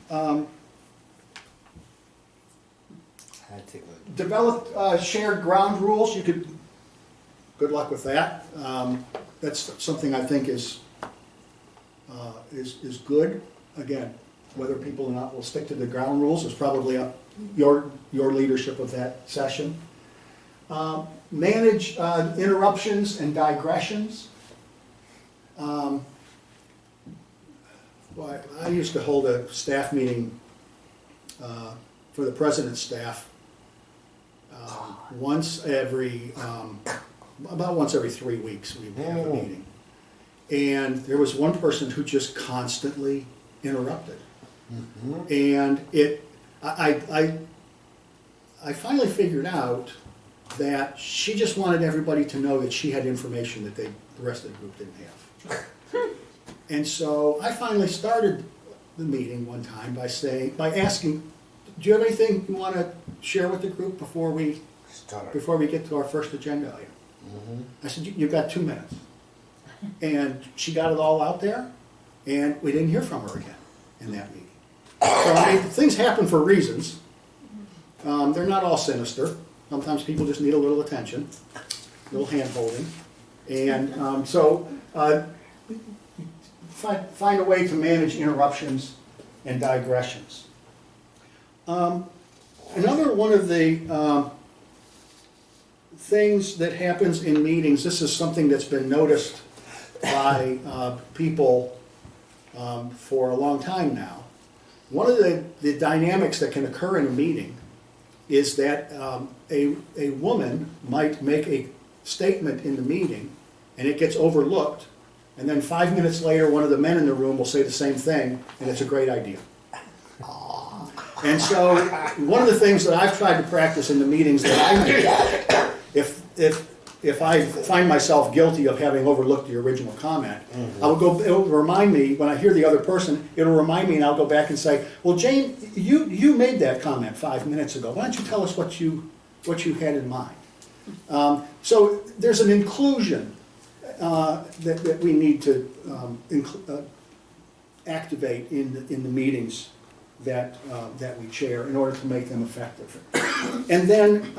That's a good. Develop shared ground rules. You could, good luck with that. That's something I think is good. Again, whether people or not will stick to the ground rules is probably up your leadership of that session. Manage interruptions and digressions. Well, I used to hold a staff meeting for the president's staff about once every 3 weeks we would have a meeting. And there was one person who just constantly interrupted. And I finally figured out that she just wanted everybody to know that she had information that the rest of the group didn't have. And so I finally started the meeting one time by asking, do you have anything you want to share with the group before we get to our first agenda item? I said, you've got 2 minutes. And she got it all out there, and we didn't hear from her again in that meeting. So, I mean, things happen for reasons. They're not all sinister. Sometimes people just need a little attention, a little hand-holding. And find a way to manage interruptions and digressions. Another one of the things that happens in meetings, this is something that's been noticed by people for a long time now. One of the dynamics that can occur in a meeting is that a woman might make a statement in the meeting and it gets overlooked, and then 5 minutes later one of the men in the room will say the same thing and it's a great idea. And so one of the things that I've tried to practice in the meetings that I make, if I find myself guilty of having overlooked the original comment, it'll remind me, when I hear the other person, it'll remind me and I'll go back and say, well, Jane, you made that comment 5 minutes ago. Why don't you tell us what you had in mind? So there's an inclusion that we need to activate in the meetings that we chair in order to make them effective. And then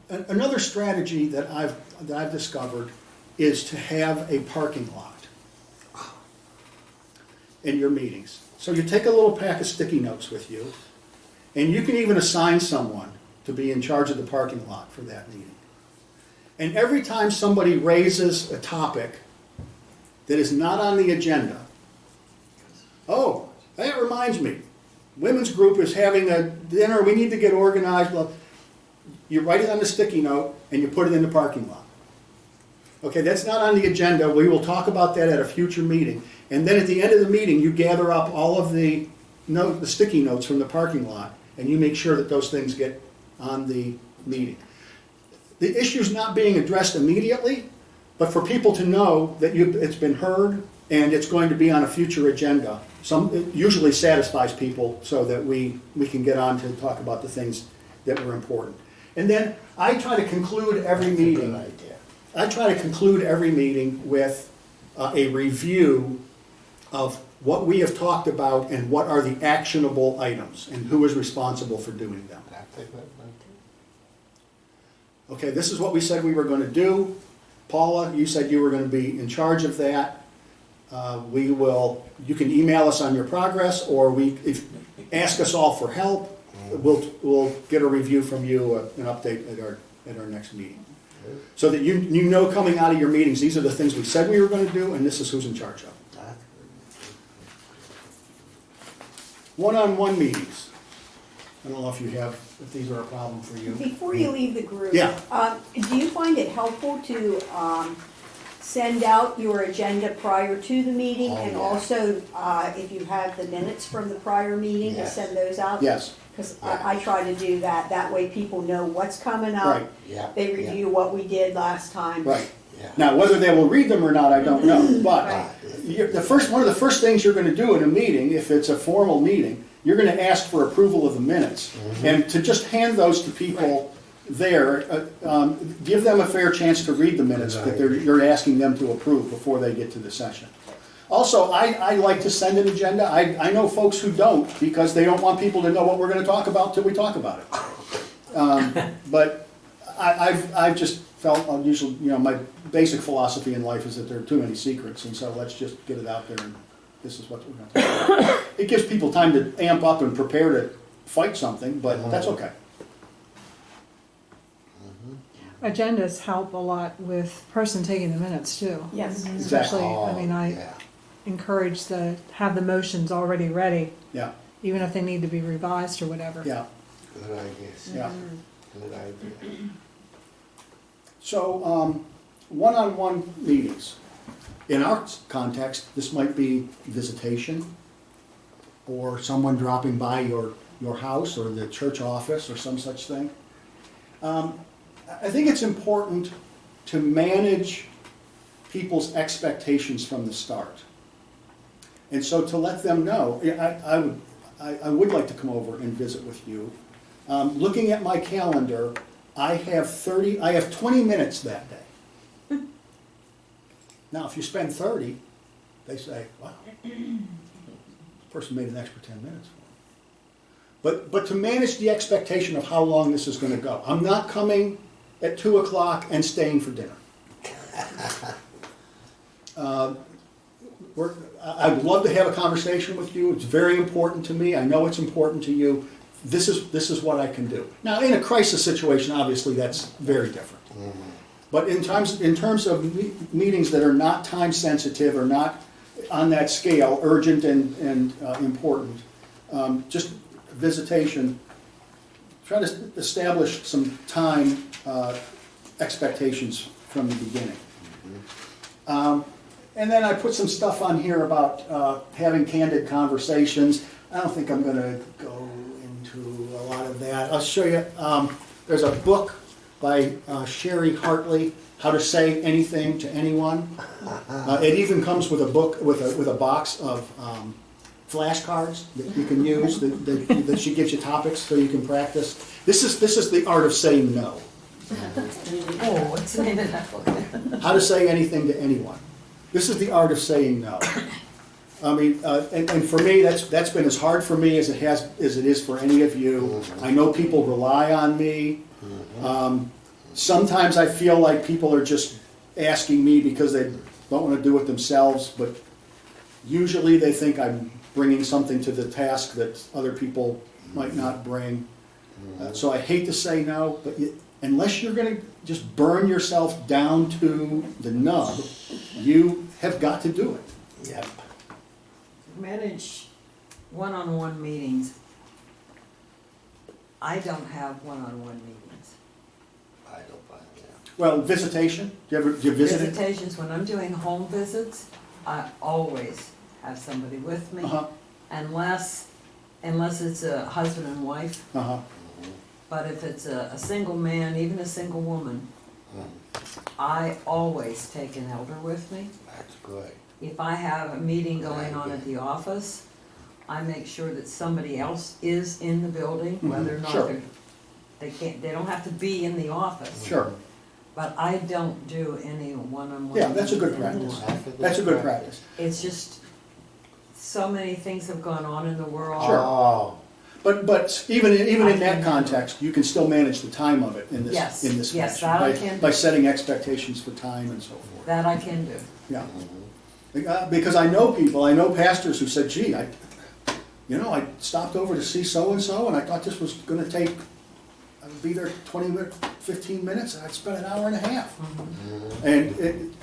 another strategy that I've discovered is to have a parking lot in your meetings. So you take a little pack of sticky notes with you, and you can even assign someone to be in charge of the parking lot for that meeting. And every time somebody raises a topic that is not on the agenda, oh, that reminds me, women's group is having a dinner, we need to get organized. Well, you write it on the sticky note and you put it in the parking lot. Okay, that's not on the agenda. We will talk about that at a future meeting. And then at the end of the meeting, you gather up all of the sticky notes from the parking lot and you make sure that those things get on the meeting. The issue's not being addressed immediately, but for people to know that it's been heard and it's going to be on a future agenda, it usually satisfies people so that we can get on to talk about the things that were important. And then I try to conclude every meeting. With a review of what we have talked about and what are the actionable items and who is responsible for doing them. Okay, this is what we said we were going to do. Paula, you said you were going to be in charge of that. You can email us on your progress, or ask us all for help. We'll get a review from you, an update at our next meeting. So that you know coming out of your meetings, these are the things we said we were going to do, and this is who's in charge of. One-on-one meetings. I don't know if these are a problem for you. Before you leave the group, Yeah. do you find it helpful to send out your agenda prior to the meeting, Oh, and yeah. also, if you have the minutes from the prior meeting, to Yes. send those out. Yes, Because I try to do that, that way people know what's coming up. Right. Yeah. They review what we did last time. right. Yeah. Now, whether they will read them or not, I don't know, but Right. one of the first things you're gonna do in a meeting, if it's a formal meeting, you're gonna ask for approval of the minutes. And to just hand those to people there, give them a fair chance to read the minutes that you're asking them to approve before they get to the session. Also, I like to send an agenda. I know folks who don't, because they don't want people to know what we're gonna talk about till we talk about it. But I've just felt, usually, my basic philosophy in life is that there are too many secrets, and so let's just get it out there, and this is what we're gonna talk about. It gives people time to amp up and prepare to fight something, but that's okay. Agendas help a lot with person taking the minutes too. Yes. Especially, I mean, I Yeah. encourage have the motions already ready, Yeah, even if they need to be revised or whatever. yeah, Good idea. yeah. Good idea. So, one-on-one meetings. In our context, this might be visitation, or someone dropping by your house or the church office or some such thing. I think it's important to manage people's expectations from the start. And so to let them know, I would like to come over and visit with you. Looking at my calendar, I have 20 minutes that day. Now, if you spend 30, they say, wow, this person made an extra 10 minutes for me. But to manage the expectation of how long this is going to go. I'm not coming at 2 o'clock and staying for dinner. I'd love to have a conversation with you. It's very important to me. I know it's important to you. This is what I can do. Now, in a crisis situation, obviously, that's very different. But in terms of meetings that are not time sensitive or not on that scale, urgent and important, just visitation, try to establish some time expectations from the beginning. And then I put some stuff on here about having candid conversations. I don't think I'm going to go into a lot of that. I'll show you. There's a book by Sherry Hartley, How to Say Anything to Anyone. It even comes with a book with a box of flashcards that you can use. That she gives you topics so you can practice. This is the art of saying no. Oh, what's the name of that book? How to say anything to anyone. This is the art of saying no. I mean, and for me, that's been as hard for me as it is for any of you. I know people rely on me. Sometimes I feel like people are just asking me because they don't want to do it themselves, but usually they think I'm bringing something to the task that other people might not bring. So I hate to say no, but unless you're going to just burn yourself down to the nub, you have got to do it. Yep. Manage one-on-one meetings. I don't have one-on-one meetings. I don't find that. Well, visitation, do you visit it? Visitations, when I'm doing home visits, I always have somebody with me. Uh-huh, Unless it's a husband and wife. uh-huh. But if it's a single man, even a single woman, I always take an elder with me. That's good. If I have a meeting going on at the office, I make sure that somebody else is in the building, whether or not Sure. they don't have to be in the office. Sure. But I don't do any one-on-one. Yeah, that's a good meetings practice. anymore. That's a good practice. It's just, so many things have gone on in the world. Sure. Oh, But even in that context, you can still manage the time of it in this Yes, fashion. yes, that I can By do. setting expectations for time and so forth. That I can do. Yeah. Because I know pastors who said, gee, I stopped over to see so-and-so, and I thought this was gonna take, I would be there 20 minutes, 15 minutes, and I'd spend an hour and a half. And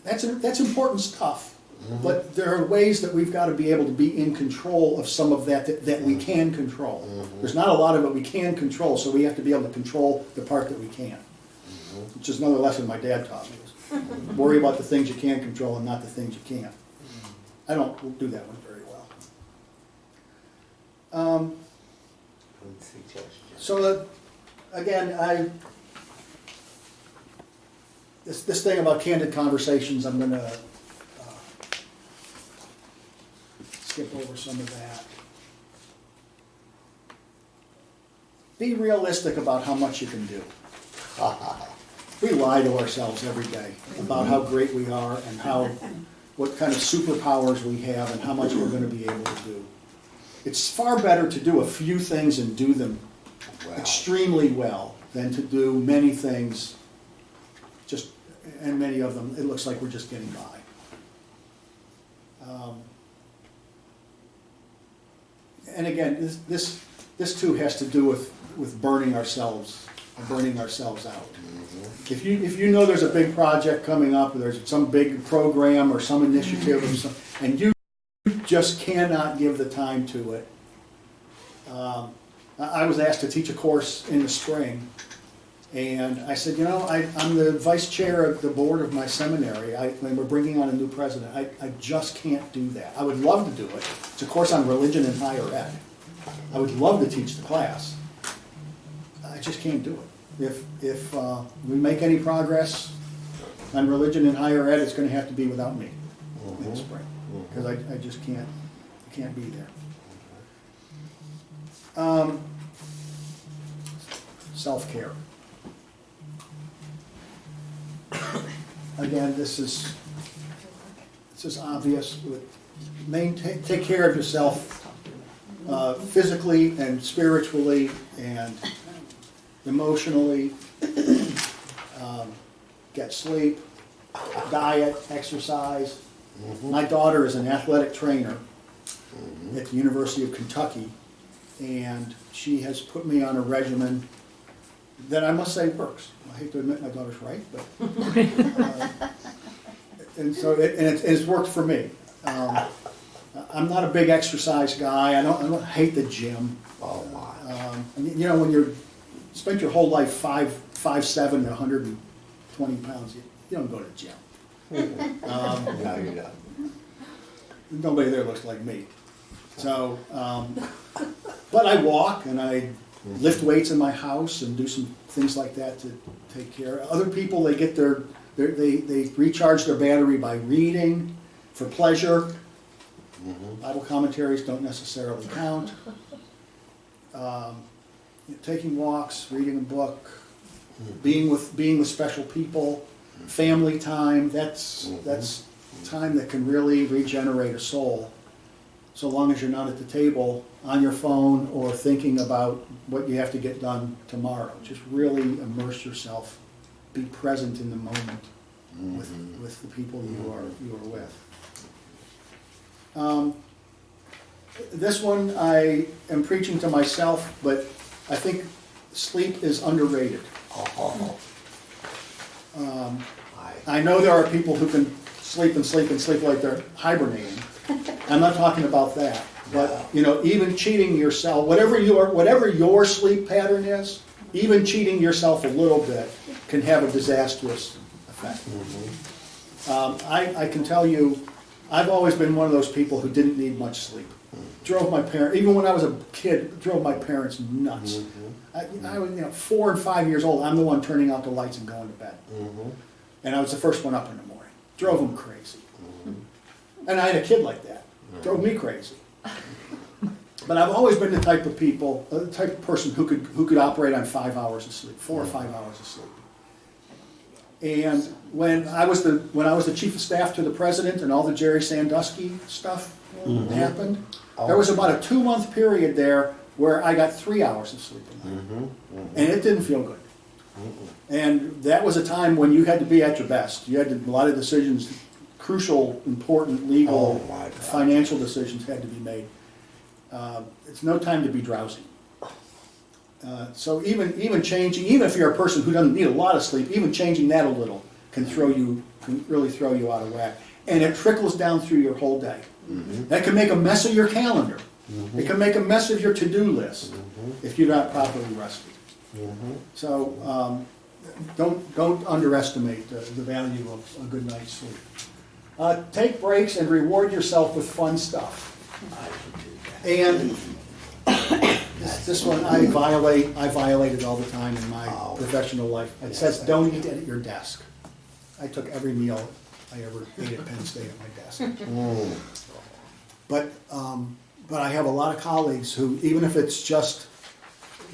that's important stuff. But there are ways that we've got to be able to be in control of some of that we can control. There's not a lot of it we can control, so we have to be able to control the part that we can. which is another lesson my dad taught me. Is worry about the things you can control and not the things you can't. I don't do that one very well. Good suggestion. So again, this thing about candid conversations, I'm gonna skip over some of that. Be realistic about how much you can do. We lie to ourselves every day about how great we are and what kind of superpowers we have and how much we're gonna be able to do. It's far better to do a few things and do them extremely well than to do many things, and many of them, it looks like we're just getting by. And again, this too has to do with burning ourselves out. If you know there's a big project coming up, or there's some big program or some initiative, and you just cannot give the time to it. I was asked to teach a course in the spring, and I said, I'm the vice chair of the board of my seminary, and we're bringing on a new president. I just can't do that. I would love to do it. It's a course on religion and higher ed. I would love to teach the class. I just can't do it. If we make any progress on religion and higher ed, it's going to have to be without me in the spring, because I just can't be there. Self-care. Again, this is obvious. Take care of yourself physically and spiritually and emotionally. Get sleep, diet, exercise. My daughter is an athletic trainer at the University of Kentucky, and she has put me on a regimen that I must say works. I hate to admit my daughter's right, but it's worked for me. I'm not a big exercise guy. I don't hate the gym. Oh my! When you spent your whole life 5'7" and 120 pounds, you don't go to the gym. No, you don't. Nobody there looks like me. So, but I walk and I lift weights in my house and do some things like that to take care. Other people, they recharge their battery by reading for pleasure. Bible commentaries don't necessarily count. Taking walks, reading a book, being with special people, family time. That's time that can really regenerate a soul. So long as you're not at the table on your phone or thinking about what you have to get done tomorrow. Just really immerse yourself. Be present in the moment with the people you are with. This one I am preaching to myself, but I think sleep is underrated. I know there are people who can sleep and sleep and sleep like they're hibernating. I'm not talking about that, but even cheating yourself, whatever your sleep pattern is, even cheating yourself a little bit can have a disastrous effect. I can tell you, I've always been one of those people who didn't need much sleep. Drove my parents, even when I was a kid, drove my parents nuts. I was 4 and 5 years old. I'm the one turning out the lights and going to bed, and I was the first one up in the morning. Drove them crazy. And I had a kid like that. Drove me crazy. But I've always been the type of person who could operate on 5 hours of sleep, 4 or 5 hours of sleep. And when I was the chief of staff to the president and all the Jerry Sandusky stuff happened, there was about a 2-month period there where I got 3 hours of sleep a night. And it didn't feel good. And that was a time when you had to be at your best. You had a lot of decisions, crucial, important, legal, financial decisions had to be made. It's no time to be drowsy. So even changing, even if you're a person who doesn't need a lot of sleep, even changing that a little can really throw you out of whack. And it trickles down through your whole day. That can make a mess of your calendar. It can make a mess of your to-do list if you're not properly rested. So don't underestimate the value of a good night's sleep. Take breaks and reward yourself with fun stuff. And this one I violate it all the time in my professional life. It says don't eat at your desk. I took every meal I ever ate at Penn State at my desk. But I have a lot of colleagues who, even if it's just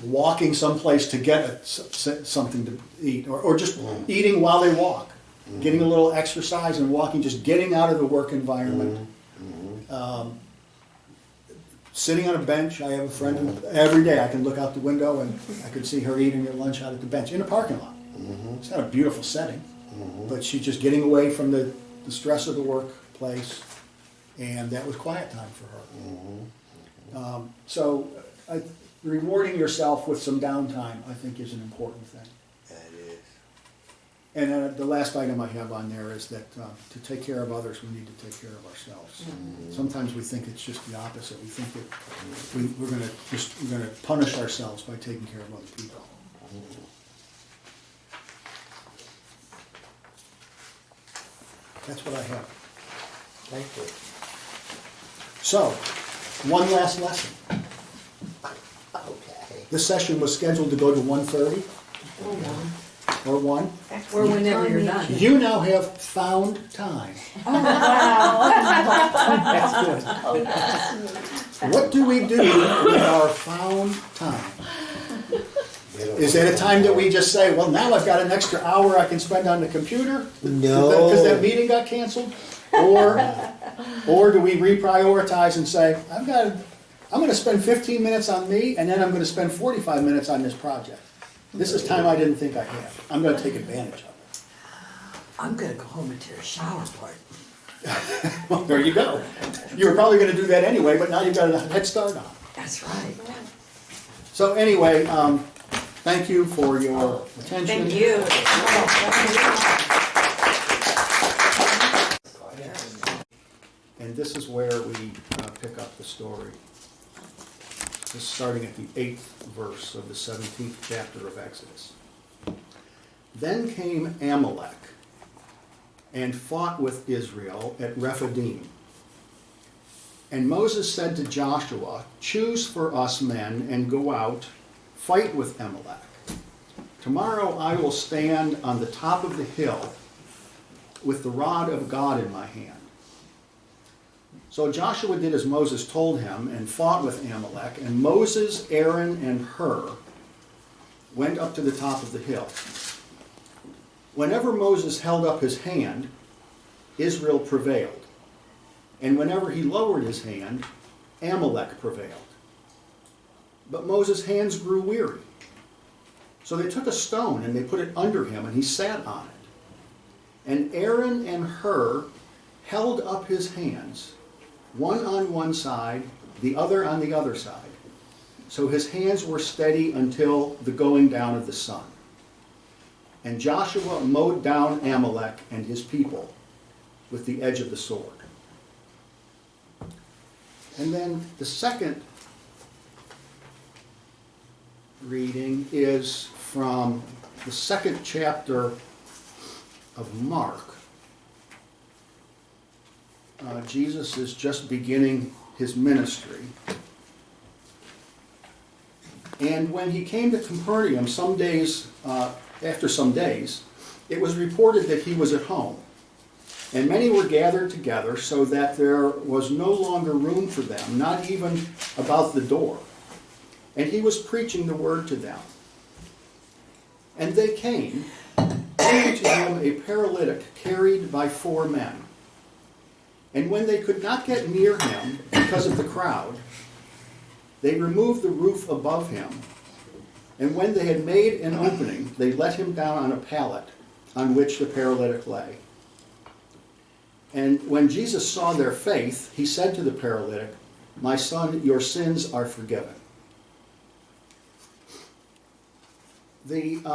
walking someplace to get something to eat, or just eating while they walk, getting a little exercise and walking, just getting out of the work environment. Sitting on a bench, I have a friend who every day I can look out the window and I can see her eating her lunch out at the bench in a parking lot. It's not a beautiful setting, but she's just getting away from the stress of the workplace, and that was quiet time for her. So rewarding yourself with some downtime, I think, is an important thing. That is. And the last item I have on there is that to take care of others, we need to take care of ourselves. Sometimes we think it's just the opposite. We think that we're going to punish ourselves by taking care of other people. That's what I have. Thank you. So, one last lesson. Okay. This session was scheduled to go to 1:30 or 1. Or whenever you're done. You now have found time. What do we do with our found time? Is that a time that we just say, well, now I've got an extra hour I can spend on the computer? No. Because that meeting got canceled? Or do we reprioritize and say, I'm going to spend 15 minutes on me, and then I'm going to spend 45 minutes on this project. This is time I didn't think I had. I'm going to take advantage of it. I'm gonna go home and take a shower part. Well, there you go. You were probably going to do that anyway, but now you've got a head start on it. That's right. So anyway, thank you for your attention. Thank you. And this is where we pick up the story. This is starting at the 8th verse of the 17th chapter of Exodus. Then came Amalek and fought with Israel at Rephidim. And Moses said to Joshua, choose for us men and go out, fight with Amalek. Tomorrow I will stand on the top of the hill with the rod of God in my hand. So Joshua did as Moses told him and fought with Amalek, and Moses, Aaron, and Hur went up to the top of the hill. Whenever Moses held up his hand, Israel prevailed. And whenever he lowered his hand, Amalek prevailed. But Moses' hands grew weary. So they took a stone and they put it under him, and he sat on it. And Aaron and Hur held up his hands, one on one side, the other on the other side. So his hands were steady until the going down of the sun. And Joshua mowed down Amalek and his people with the edge of the sword. And then the second reading is from the 2nd chapter of Mark. Jesus is just beginning his ministry. And when he came to Capernaum, after some days, it was reported that he was at home. And many were gathered together so that there was no longer room for them, not even about the door. And he was preaching the word to them. And they came, bringing to him a paralytic carried by 4 men. And when they could not get near him because of the crowd, they removed the roof above him. And when they had made an opening, they let him down on a pallet on which the paralytic lay. And when Jesus saw their faith, he said to the paralytic, "My son, your sins are forgiven." These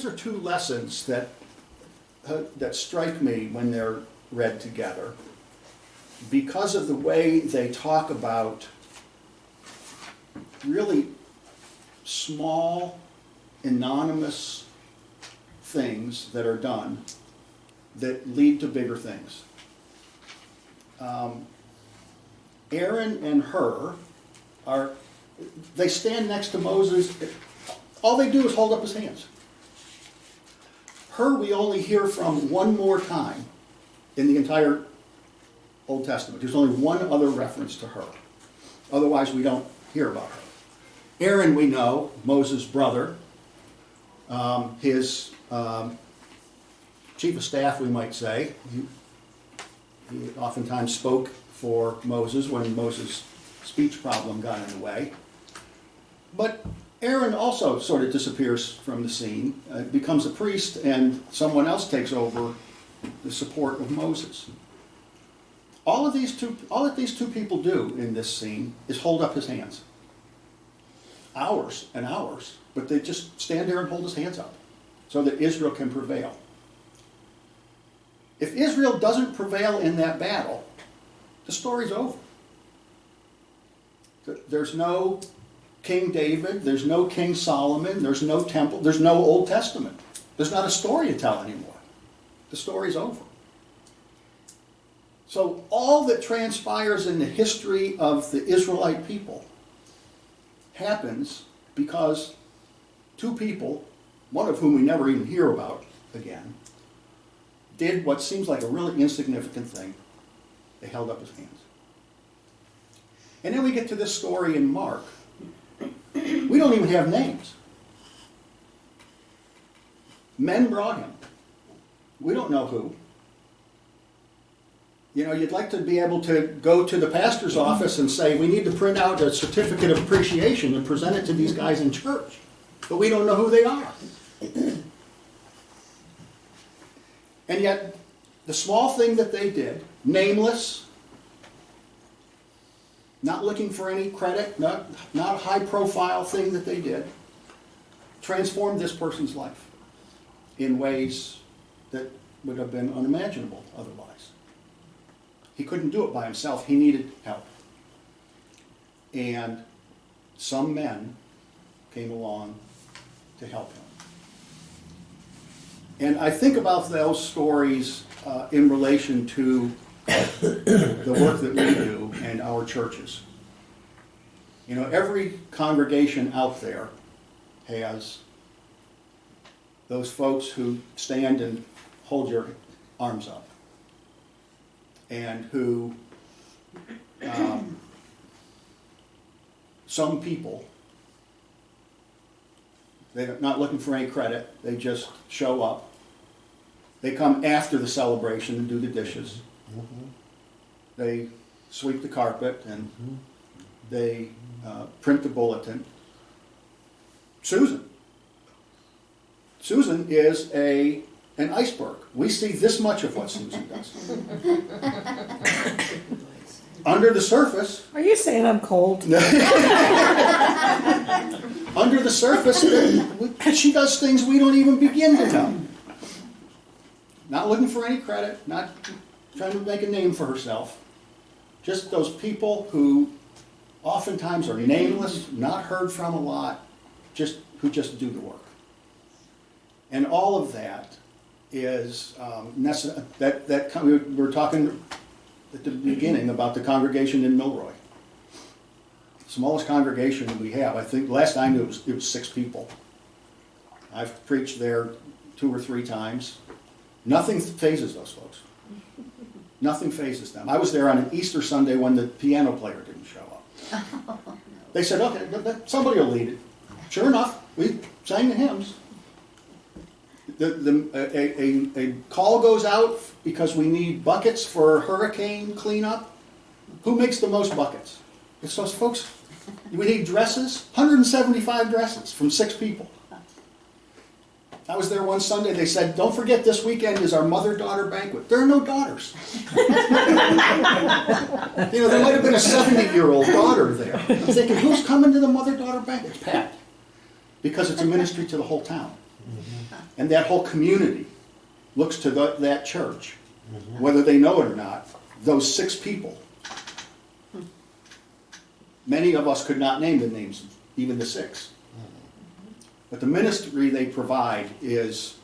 are 2 lessons that strike me when they're read together, because of the way they talk about really small, anonymous things that are done that lead to bigger things. Aaron and Hur they stand next to Moses. All they do is hold up his hands. Hur we only hear from one more time in the entire Old Testament. There's only one other reference to Hur. Otherwise, we don't hear about her. Aaron, we know, Moses' brother, his chief of staff, we might say. He oftentimes spoke for Moses when Moses' speech problem got in the way. But Aaron also sort of disappears from the scene, becomes a priest, and someone else takes over the support of Moses. All that these two people do in this scene is hold up his hands. Hours and hours, but they just stand there and hold his hands up so that Israel can prevail. If Israel doesn't prevail in that battle, the story's over. There's no King David, there's no King Solomon, there's no temple, there's no Old Testament. There's not a story to tell anymore. The story's over. So all that transpires in the history of the Israelite people happens because two people, one of whom we never even hear about again, did what seems like a really insignificant thing. They held up his hands. And then we get to this story in Mark. We don't even have names. Men brought him. We don't know who. You know, you'd like to be able to go to the pastor's office and say, we need to print out a certificate of appreciation and present it to these guys in church. But we don't know who they are. And yet, the small thing that they did, nameless, not looking for any credit, not a high-profile thing that they did, transformed this person's life in ways that would have been unimaginable otherwise. He couldn't do it by himself. He needed help. And some men came along to help him. And I think about those stories in relation to the work that we do and our churches. You know, every congregation out there has those folks who stand and hold your arms up, and who some people, they're not looking for any credit, they just show up. They come after the celebration and do the dishes. They sweep the carpet and they print the bulletin. Susan is an iceberg. We see this much of what Susan does. Under the surface... Are you saying I'm cold? Under the surface, she does things we don't even begin to know. Not looking for any credit, not trying to make a name for herself. Just those people who oftentimes are nameless, not heard from a lot, who just do the work. And all of that is necessary. We were talking at the beginning about the congregation in Milroy. Smallest congregation that we have. I think last I knew it was 6 people. I've preached there 2 or 3 times. Nothing phases those folks. Nothing phases them. I was there on an Easter Sunday when the piano player didn't show up. They said, okay, somebody will lead it. Sure enough, we sang the hymns. A call goes out because we need buckets for hurricane cleanup. Who makes the most buckets? It's those folks. We need dresses, 175 dresses from 6 people. I was there one Sunday, they said, don't forget this weekend is our mother-daughter banquet. There are no daughters. There might have been a 70-year-old daughter there. I'm thinking, who's coming to the mother-daughter banquet? It's Pat. Because it's a ministry to the whole town. And that whole community looks to that church, whether they know it or not, those 6 people. Many of us could not name the names, even the 6. But the ministry they provide is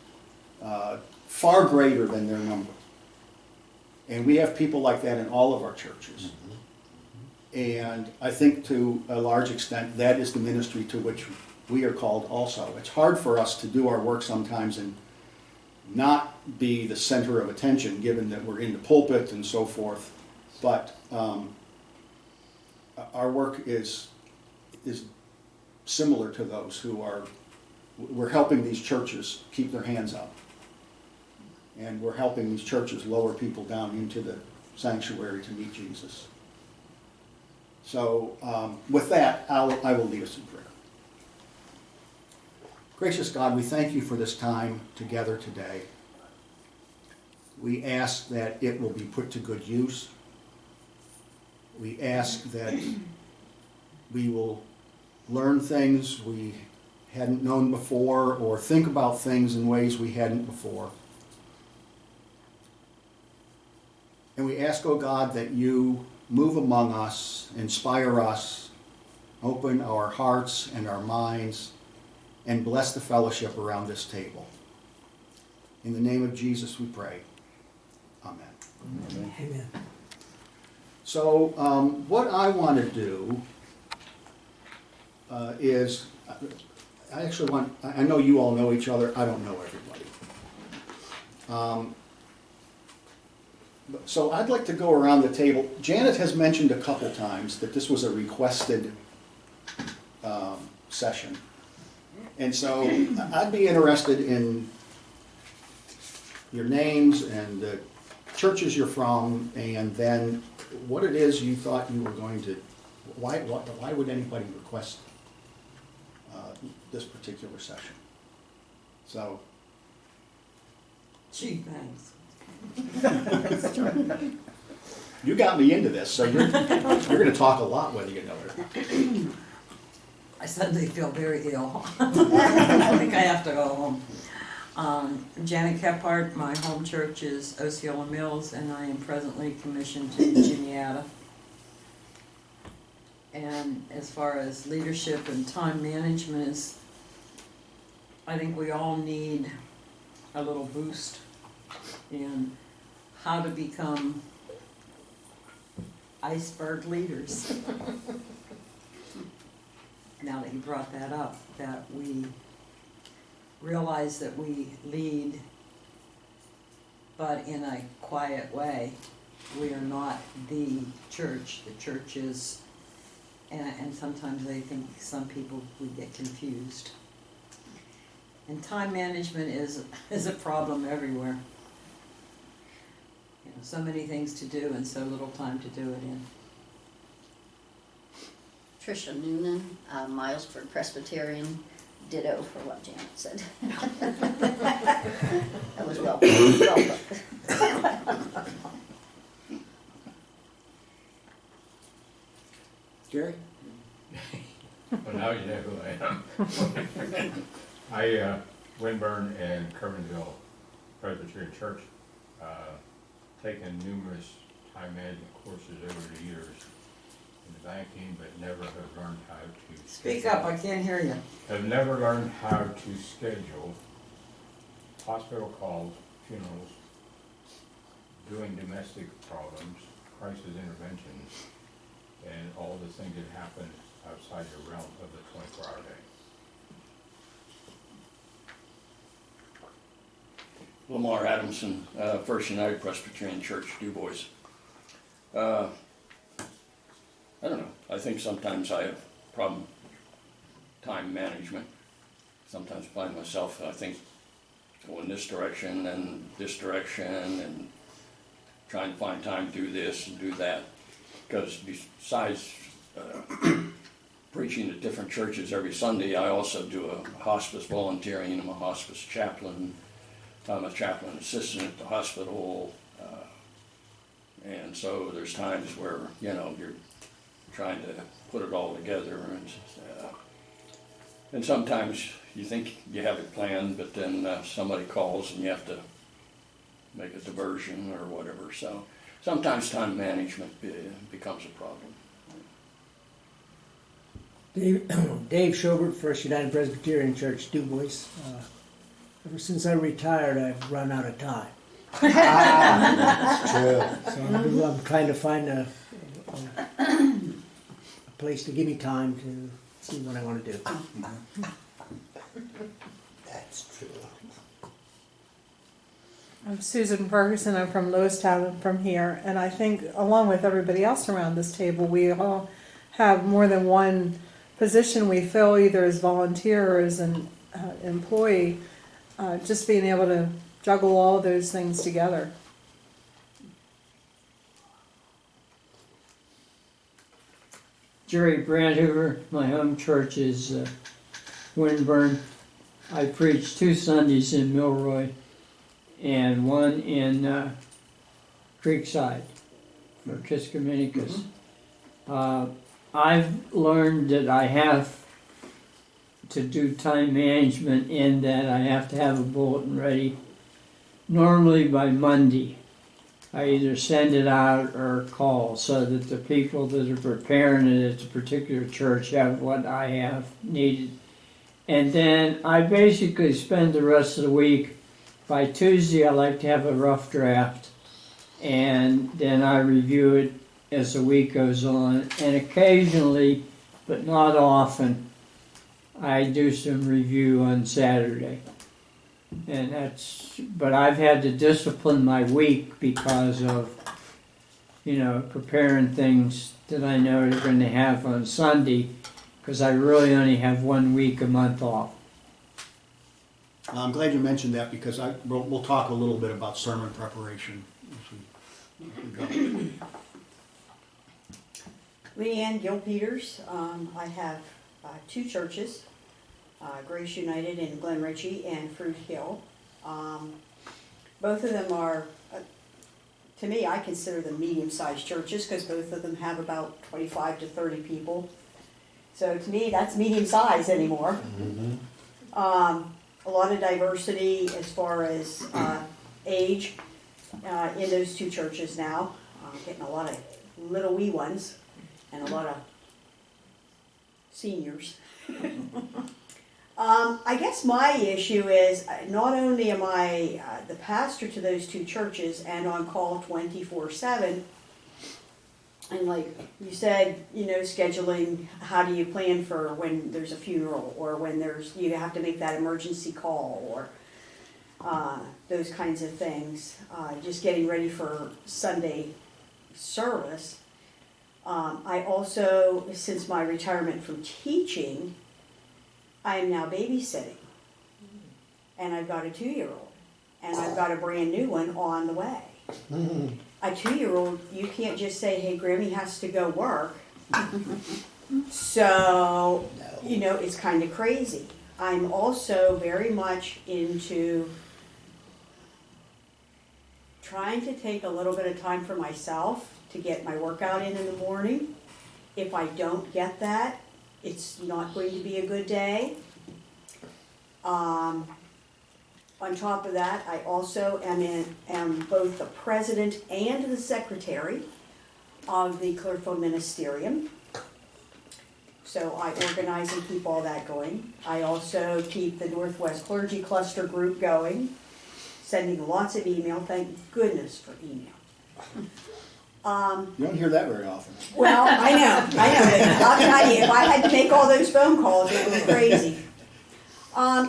far greater than their number. And we have people like that in all of our churches. And I think to a large extent, that is the ministry to which we are called also. It's hard for us to do our work sometimes and not be the center of attention, given that we're in the pulpit and so forth. But our work is similar to those who are, we're helping these churches keep their hands up. And we're helping these churches lower people down into the sanctuary to meet Jesus. So with that, I will lead us in prayer. Gracious God, we thank you for this time together today. We ask that it will be put to good use. We ask that we will learn things we hadn't known before or think about things in ways we hadn't before. And we ask, oh God, that you move among us, inspire us, open our hearts and our minds, and bless the fellowship around this table. In the name of Jesus we pray. Amen. Amen. So what I want to do is, I know you all know each other, I don't know everybody. So I'd like to go around the table. Janet has mentioned a couple times that this was a requested session. And so I'd be interested in your names and the churches you're from, and then what it is you thought you were going to, why would anybody request this particular session? So. Gee, thanks. You got me into this, so you're going to talk a lot whether you know it. I suddenly feel very ill. I think I have to go home. Janet Kephart, my home church is Osceola Mills, and I am presently commissioned to Juniata. And as far as leadership and time management is, I think we all need a little boost in how to become iceberg leaders. Now that you brought that up, that we realize that we lead, but in a quiet way. We are not the church. The church is, and sometimes I think some people, we get confused. And time management is a problem everywhere. You know, so many things to do and so little time to do it in. Tricia Noonan, Milesburg Presbyterian, ditto for what Janet said. That was well put. Gary? Well, now you know who I am. Winburn and Kermanville Presbyterian Church, taken numerous time management courses over the years in the banking, but never have learned how to Speak up, I can't hear you. Have never learned how to schedule hospital calls, funerals, doing domestic problems, crisis interventions, and all the things that happen outside your realm of the 24-hour day. Lamar Adamson, First United Presbyterian Church, Du Bois. I don't know. I think sometimes I have problem time management. Sometimes I find myself, I think, going this direction and trying to find time to do this and do that. Because besides preaching at different churches every Sunday, I also do a hospice volunteering. I'm a hospice chaplain. I'm a chaplain assistant at the hospital. And so there's times where, you know, you're trying to put it all together. And sometimes you think you have it planned, but then somebody calls and you have to make a diversion or whatever. So sometimes time management becomes a problem. Dave Schobert, First United Presbyterian Church, Du Bois. Ever since I retired, I've run out of time. That's true. So I'm trying to find a place to give me time to see what I want to do. That's true. I'm Susan Ferguson, I'm from Lewistown, I'm from here, and I think along with everybody else around this table, we all have more than one position we fill either as volunteer or as an employee, just being able to juggle all of those things together. Jerry Brandhoover, my home church is Winburn. I preach 2 Sundays in Milroy and 1 in Creekside for Kiskominicus. I've learned that I have to do time management in that I have to have a bulletin ready normally by Monday. I either send it out or call so that the people that are preparing it at the particular church have what I have needed. And then I basically spend the rest of the week. By Tuesday, I like to have a rough draft, and then I review it as the week goes on. And occasionally, but not often, I do some review on Saturday. And but I've had to discipline my week because of, preparing things that I know they're going to have on Sunday, because I really only have 1 week a month off. I'm glad you mentioned that because we'll talk a little bit about sermon preparation as we go. Leanne Gil Peters. I have 2 churches, Grace United in Glen Ritchie and Fruit Hill. Both of them are, to me, I consider them medium-sized churches because both of them have about 25 to 30 people. So to me, that's medium-sized anymore. Mm-hmm. A lot of diversity as far as age in those 2 churches now. Getting a lot of little wee ones and a lot of seniors. I guess my issue is not only am I the pastor to those 2 churches and on call 24/7, and like you said, scheduling, how do you plan for when there's a funeral or when you have to make that emergency call or those kinds of things. Just getting ready for Sunday service. I also, since my retirement from teaching, I am now babysitting. And I've got a 2-year-old. And I've got a brand new one on the way. Mm-hmm. A 2-year-old, you can't just say, hey, Grammy has to go work. So, it's kind of crazy. I'm also very much into trying to take a little bit of time for myself to get my workout in the morning. If I don't get that, it's not going to be a good day. On top of that, I also am both the president and the secretary of the Clerfo Ministerium. So I organize and keep all that going. I also keep the Northwest Clergy Cluster group going, sending lots of email. Thank goodness for email. You don't hear that very often. Well, I know. I'll tell you, if I had to make all those phone calls, it was crazy.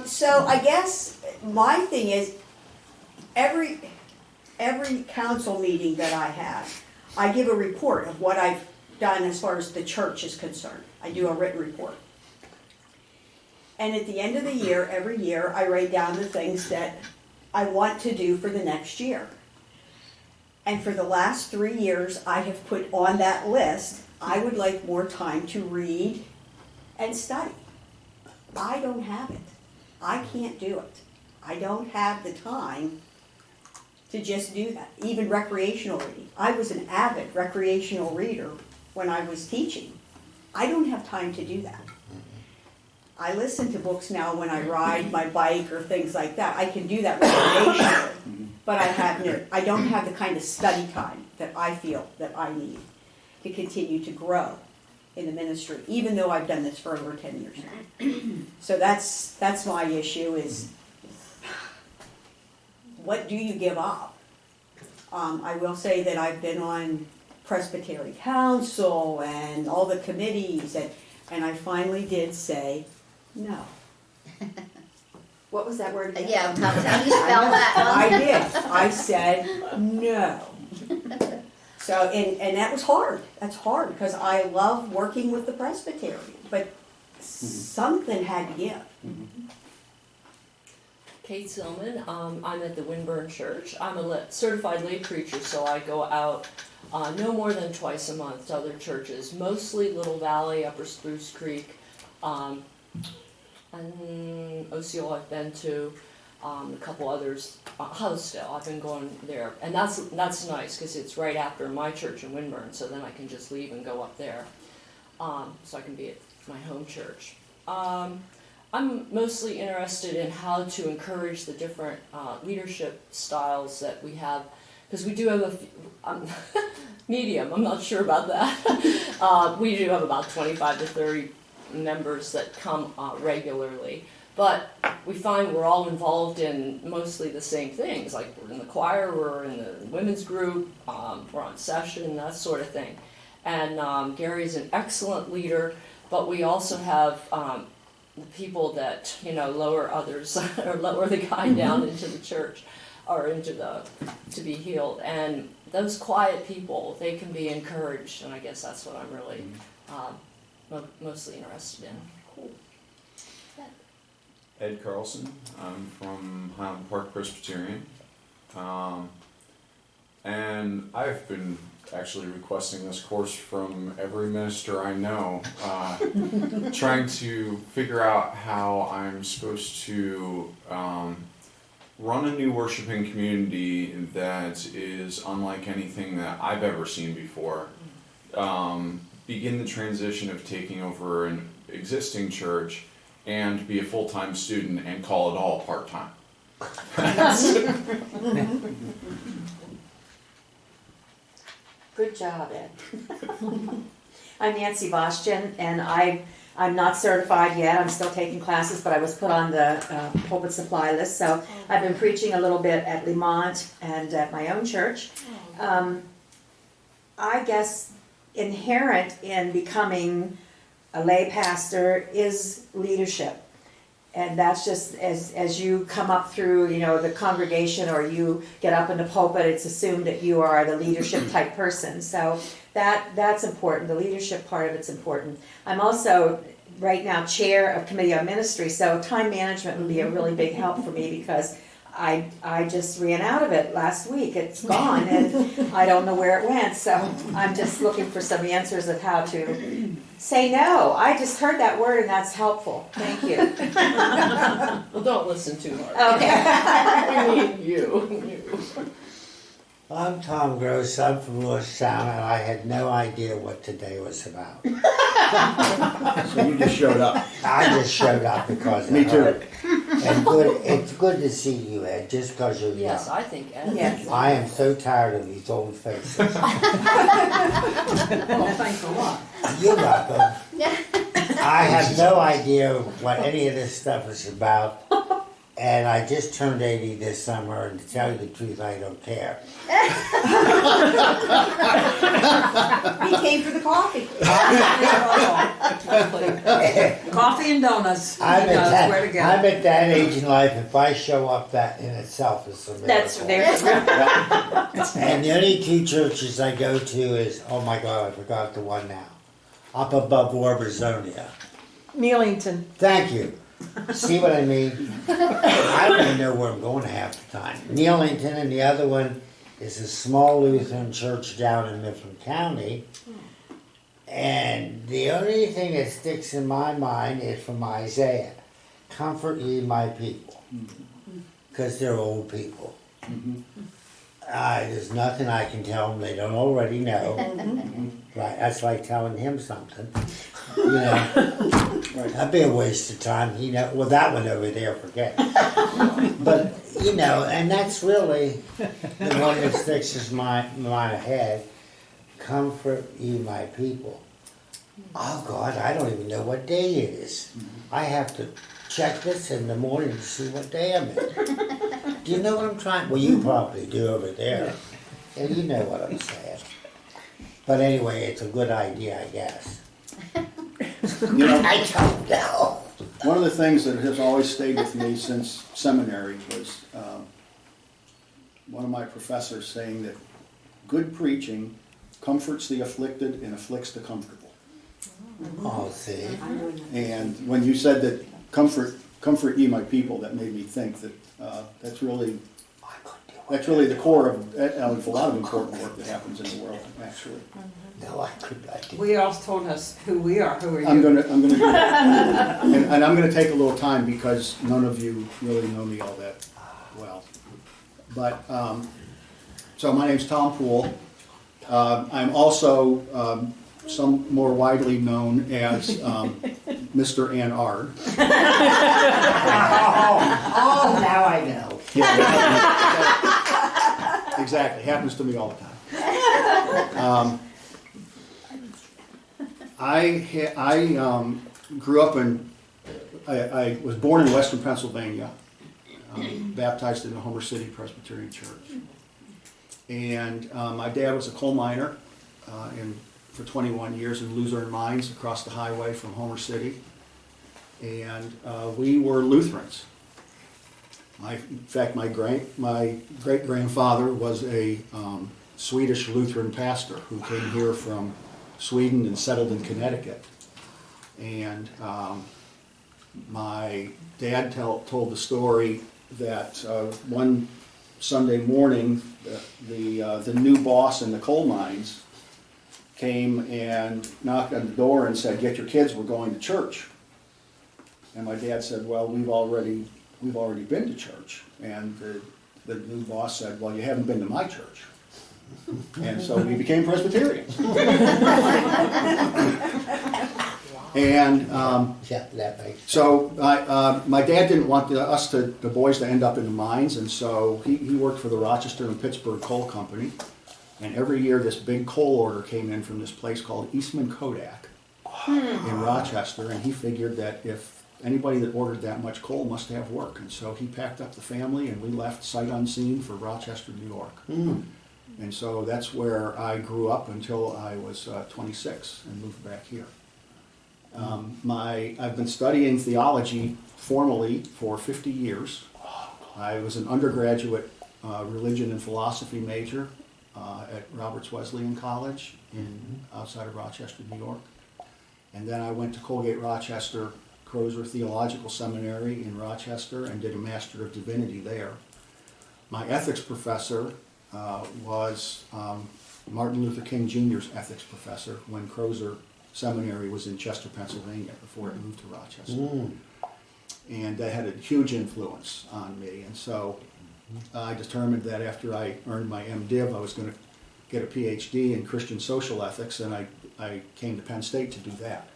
So I guess my thing is, every council meeting that I have, I give a report of what I've done as far as the church is concerned. I do a written report. And at the end of the year, every year, I write down the things that I want to do for the next year. And for the last 3 years, I have put on that list, I would like more time to read and study. I don't have it. I can't do it. I don't have the time to just do that, even recreational reading. I was an avid recreational reader when I was teaching. I don't have time to do that. I listen to books now when I ride my bike or things like that. I can do that recreationally, but I don't have the kind of study time that I feel that I need to continue to grow in the ministry, even though I've done this for over 10 years now. So that's my issue is, what do you give up? I will say that I've been on Presbytery Council and all the committees, and I finally did say no. What was that word again? Yeah, how do you spell that I one? did. I said no. So, and that was hard. That's hard because I love working with the Presbytery, but something had to give. Kate Zillman, I'm at the Winburn Church. I'm a certified lay preacher, so I go out no more than twice a month to other churches, mostly Little Valley, Upper Spruce Creek, and Osceola I've been to, a couple others, Housdale, I've been going there. And that's nice, because it's right after my church in Winburn, so then I can just leave and go up there. So I can be at my home church. I'm mostly interested in how to encourage the different leadership styles that we have, because we do have a few, medium, I'm not sure about that. We do have about 25 to 30 members that come regularly, but we find we're all involved in mostly the same things, like we're in the choir, we're in the women's group, we're on session, that sort of thing. And Gary's an excellent leader, but we also have the people that, lower others, or lower the guy down into the church, or to be healed. And those quiet people, they can be encouraged, and I guess that's what I'm really mostly interested in. Cool. Ed Carlson, I'm from Highland Park Presbyterian, and I've been actually requesting this course from every minister I know, trying to figure out how I'm supposed to run a new worshiping community that is unlike anything that I've ever seen before. Begin the transition of taking over an existing church and be a full-time student and call it all part-time. Good job, Ed. I'm Nancy Bostian, and I'm not certified yet. I'm still taking classes, but I was put on the pulpit supply list. So I've been preaching a little bit at Lemont and at my own church. I guess inherent in becoming a lay pastor is leadership. And that's just as you come up through, the congregation, or you get up in the pulpit, it's assumed that you are the leadership type person. So that's important. The leadership part of it's important. I'm also right now chair of Committee on Ministry, so time management would be a really big help for me, because I just ran out of it last week. It's gone, and I don't know where it went. So I'm just looking for some answers of how to say no. I just heard that word, and that's helpful. Thank you. Well, don't listen too hard. Okay. We need you. I'm Tom Gross, I'm from Lewistown, and I had no idea what today was about. So you just showed up. I just showed up because Me of too. her. And it's good to see you, Ed, just because you're Yes, young. I think Ed. Yes. I am so tired of these old faces. Well, thanks a lot. You're welcome. I have no idea what any of this stuff is about, and I just turned 80 this summer, and to tell you the truth, I don't care. He came for the coffee. Coffee and donuts. I'm He knows at where to go. I'm at that age in life, if I show up, that in itself is a miracle. That's And the only two churches I go to is, oh my God, I forgot the one now, up above Warburzonia. Mealington. Thank you. See what I mean? I don't even know where I'm going half the time. Neelington, and the other one is a small Lutheran church down in Mifflin County. And the only thing that sticks in my mind is from Isaiah. Comfort ye my people. Because they're old people. There's nothing I can tell them they don't already know. Right, that's like telling him something. That'd be a waste of time. Well, that one over there, forget. But and that's really the one that sticks in my head. Comfort ye my people. Oh God, I don't even know what day it is. I have to check this in the morning to see what day I'm in. Do you know what I'm trying? Well, you probably do over there. Yeah, you know what I'm saying. But anyway, it's a good idea, I guess. You know, I don't know. one of the things that has always stayed with me since seminary was one of my professors saying that good preaching comforts the afflicted and afflicts the comfortable. Oh, see. And when you said that comfort ye my people, that made me think that that's really the core of a lot of important work that happens in the world, actually. No, I could not do. We all told us who we are. Who are you? I'm gonna do that. And I'm gonna take a little time because none of you really know me all that well. But, so my name's Tom Poole. I'm also some more widely known as Mr. Ann Ard. Oh, now I know. Yeah, exactly. Happens to me all the time. I grew up I was born in Western Pennsylvania, baptized in the Homer City Presbyterian Church. And my dad was a coal miner for 21 years in Luzerne Mines across the highway from Homer City. And we were Lutherans. In fact, my great-grandfather was a Swedish Lutheran pastor who came here from Sweden and settled in Connecticut. And my dad told the story that one Sunday morning, the new boss in the coal mines came and knocked on the door and said, "Get your kids, we're going to church." And my dad said, "Well, we've already been to church." And the new boss said, "Well, you haven't been to my church." And so we became Presbyterians. And Yeah, that makes sense. so my dad didn't want the boys to end up in the mines, and so he worked for the Rochester and Pittsburgh Coal Company. And every year this big coal order came in from this place called Eastman Kodak in Rochester, and he figured that if anybody that ordered that much coal must have work. And so he packed up the family and we left sight unseen for Rochester, New York. And so that's where I grew up until I was 26 and moved back here. I've been studying theology formally for 50 years. I was an undergraduate religion and philosophy major at Roberts Wesleyan College outside of Rochester, New York. And then I went to Colgate Rochester Crozer Theological Seminary in Rochester and did a Master of Divinity there. My ethics professor was Martin Luther King Jr.'s ethics professor when Crozer Seminary was in Chester, Pennsylvania, before it moved to Rochester. And that had a huge influence on me. And so I determined that after I earned my MDiv, I was going to get a PhD in Christian social ethics, and I came to Penn State to do that.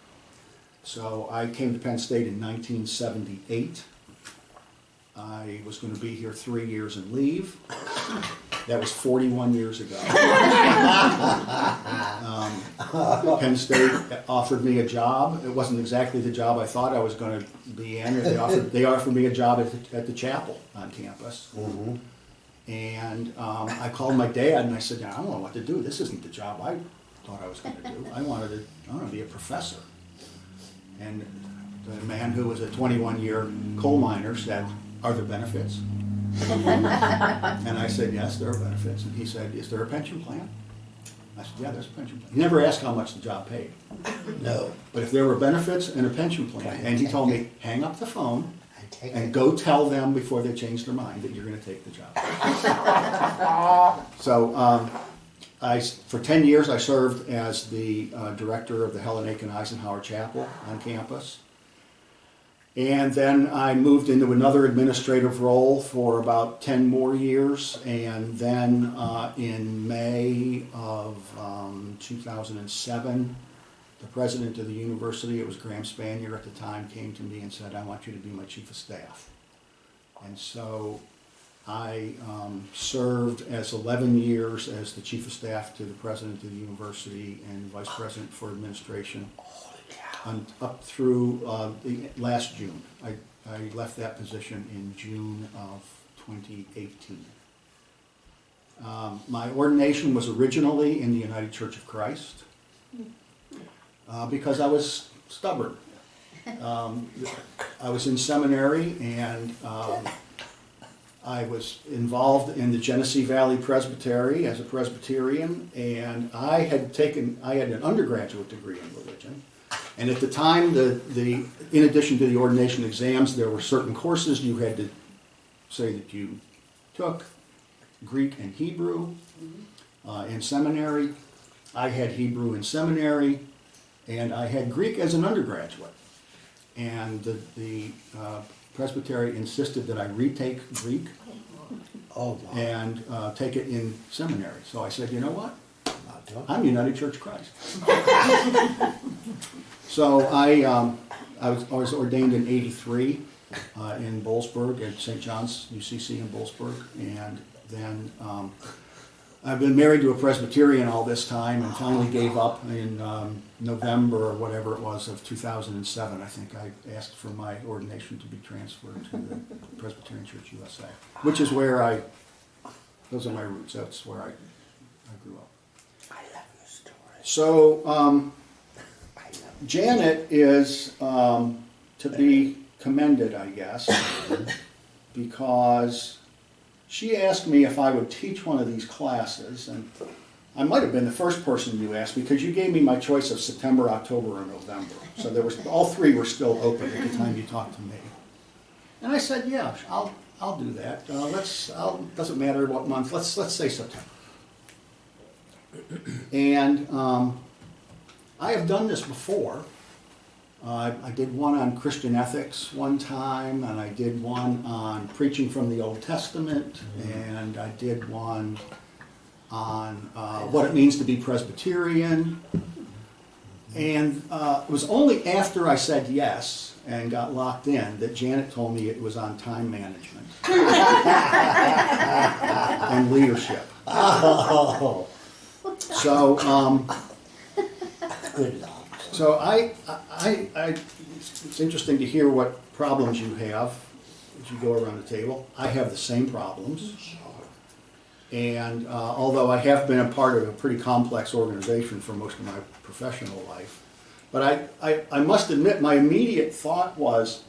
So I came to Penn State in 1978. I was going to be here 3 years and leave. That was 41 years ago. Penn State offered me a job. It wasn't exactly the job I thought I was going to be in. They offered me a job at the chapel on campus. And I called my dad and I said, "I don't know what to do. This isn't the job I thought I was going to do. I want to be a professor." And the man who was a 21-year coal miner said, "Are there benefits?" And I said, "Yes, there are benefits." And he said, "Is there a pension plan?" I said, "Yeah, there's a pension plan." He never asked how much the job paid. No. But if there were benefits and a pension plan, and he told me, "Hang up the phone and go tell them before they change their mind that you're going to take the job." So for 10 years I served as the director of the Helen Aiken Eisenhower Chapel on campus. And then I moved into another administrative role for about 10 more years, and then in May of 2007, the president of the university, it was Graham Spanier at the time, came to me and said, "I want you to be my chief of staff." And so I served as 11 years as the chief of staff to the president of the university and vice president for administration up through last June. I left that position in June of 2018. My ordination was originally in the United Church of Christ because I was stubborn. I was in seminary and I was involved in the Genesee Valley Presbytery as a Presbyterian, and I had an undergraduate degree in religion. And at the time, in addition to the ordination exams, there were certain courses you had to say that you took, Greek and Hebrew in seminary. I had Hebrew in seminary, and I had Greek as an undergraduate. And the Presbytery insisted that I retake Greek and take it in seminary. So I said, you know what? I'm United Church of Christ. So I was ordained in '83 in Boalsburg at St. John's UCC in Boalsburg, and then I've been married to a Presbyterian all this time, and finally gave up in November or whatever it was of 2007. I think I asked for my ordination to be transferred to the Presbyterian Church USA, which is where those are my roots. That's where I grew up. I love your story. So Janet is to be commended, I guess, because she asked me if I would teach one of these classes, and I might have been the first person you asked because you gave me my choice of September, October, or November. So all three were still open at the time you talked to me. And I said, yeah, I'll do that. Doesn't matter what month. Let's say September. And I have done this before. I did one on Christian ethics one time, and I did one on preaching from the Old Testament, and I did one on what it means to be Presbyterian. And it was only after I said yes and got locked in that Janet told me it was on time management and leadership. Oh, So, good luck. so it's interesting to hear what problems you have as you go around the table. I have the same problems. And although I have been a part of a pretty complex organization for most of my professional life, but I must admit my immediate thought was,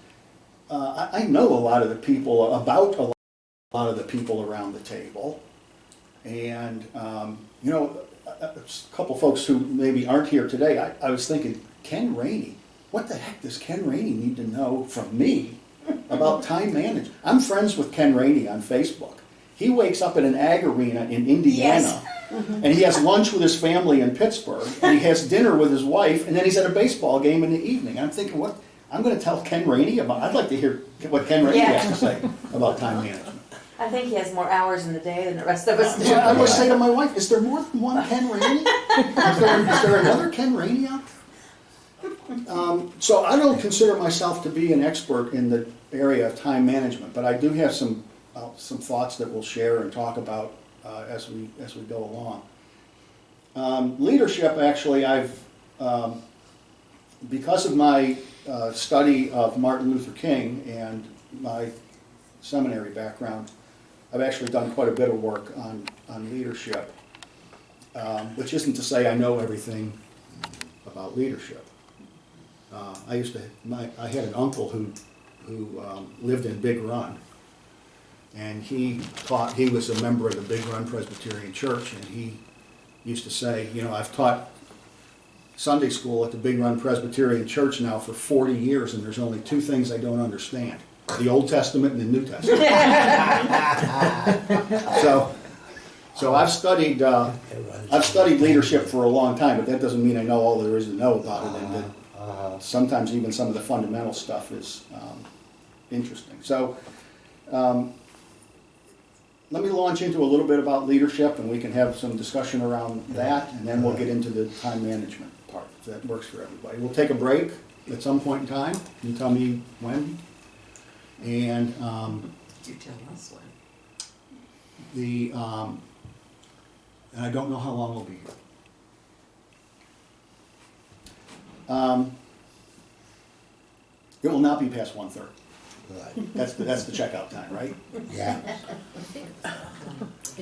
I know a lot of the people, about a lot of the people around the table. And, you know, a couple folks who maybe aren't here today, I was thinking, Ken Rainey, what the heck does Ken Rainey need to know from me about time management? I'm friends with Ken Rainey on Facebook. He wakes up at an ag arena in Indiana, and he has lunch with his family in Pittsburgh, and he has dinner with his wife, and then he's at a baseball game in the evening. I'm thinking, what? I'm going to tell Ken Rainey about, I'd like to hear what Ken Rainey has to say about time management. I think he has more hours in the day than the rest of us do. I always say to my wife, is there more than one Ken Rainey? Is there another Ken Rainey out there? So I don't consider myself to be an expert in the area of time management, but I do have some thoughts that we'll share and talk about as we go along. Leadership, actually, I've because of my study of Martin Luther King and my seminary background, I've actually done quite a bit of work on leadership, which isn't to say I know everything about leadership. I had an uncle who lived in Big Run, and he was a member of the Big Run Presbyterian Church, and he used to say, you know, I've taught Sunday school at the Big Run Presbyterian Church now for 40 years, and there's only two things I don't understand: the Old Testament and the New Testament. So I've studied leadership for a long time, but that doesn't mean I know all there is to know about it, and that sometimes even some of the fundamental stuff is interesting. So let me launch into a little bit about leadership, and we can have some discussion around that, and then we'll get into the time management part, if that works for everybody. We'll take a break at some point in time. You tell me when. And You tell us when. And I don't know how long we'll be here. It will not be past 1:30. Good. That's the checkout time, right? Yeah.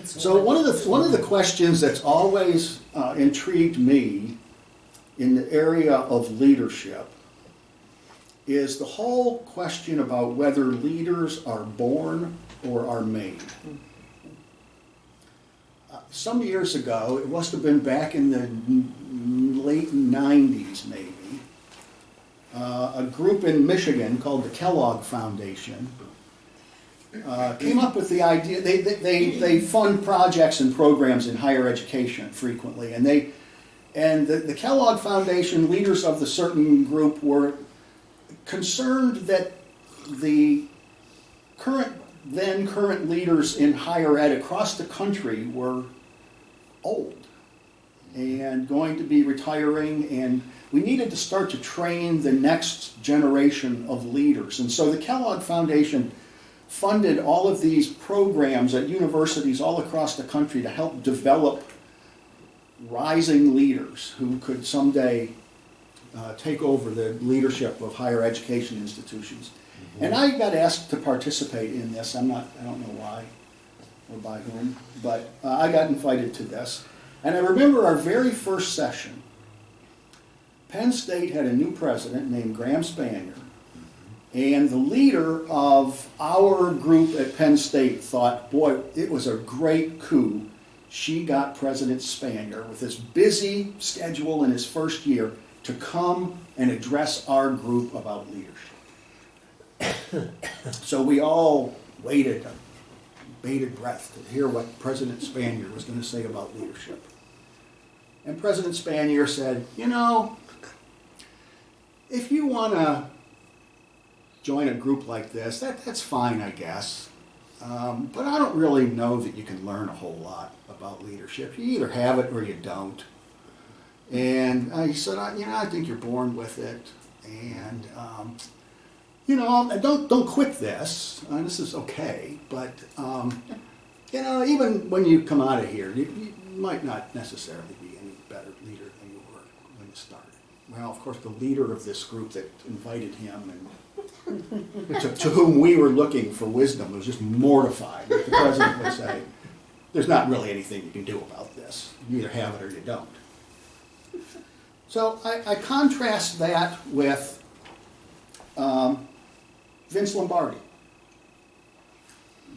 So one of the questions that's always intrigued me in the area of leadership is the whole question about whether leaders are born or are made. Some years ago, it must have been back in the late 90s maybe, a group in Michigan called the Kellogg Foundation came up with the idea. They fund projects and programs in higher education frequently, and the Kellogg Foundation leaders of the certain group were concerned that the current leaders in higher ed across the country were old and going to be retiring, and we needed to start to train the next generation of leaders. And so the Kellogg Foundation funded all of these programs at universities all across the country to help develop rising leaders who could someday take over the leadership of higher education institutions. Mm-hmm. And I got asked to participate in this. I don't know why or by whom, but I got invited to this. And I remember our very first session. Penn State had a new president named Graham Spanier, and the leader of our group at Penn State thought, boy, it was a great coup. She got President Spanier with this busy schedule in his first year to come and address our group about leadership. So we all waited, bated breath to hear what President Spanier was going to say about leadership. And President Spanier said, you know, if you want to join a group like this, that's fine, I guess. But I don't really know that you can learn a whole lot about leadership. You either have it or you don't. And he said, I think you're born with it. And, don't quit this. This is okay. But, even when you come out of here, you might not necessarily be any better leader than you were when you started. Well, of course, the leader of this group that invited him and to whom we were looking for wisdom was just mortified that the president would say, there's not really anything you can do about this. You either have it or you don't. So I contrast that with Vince Lombardi,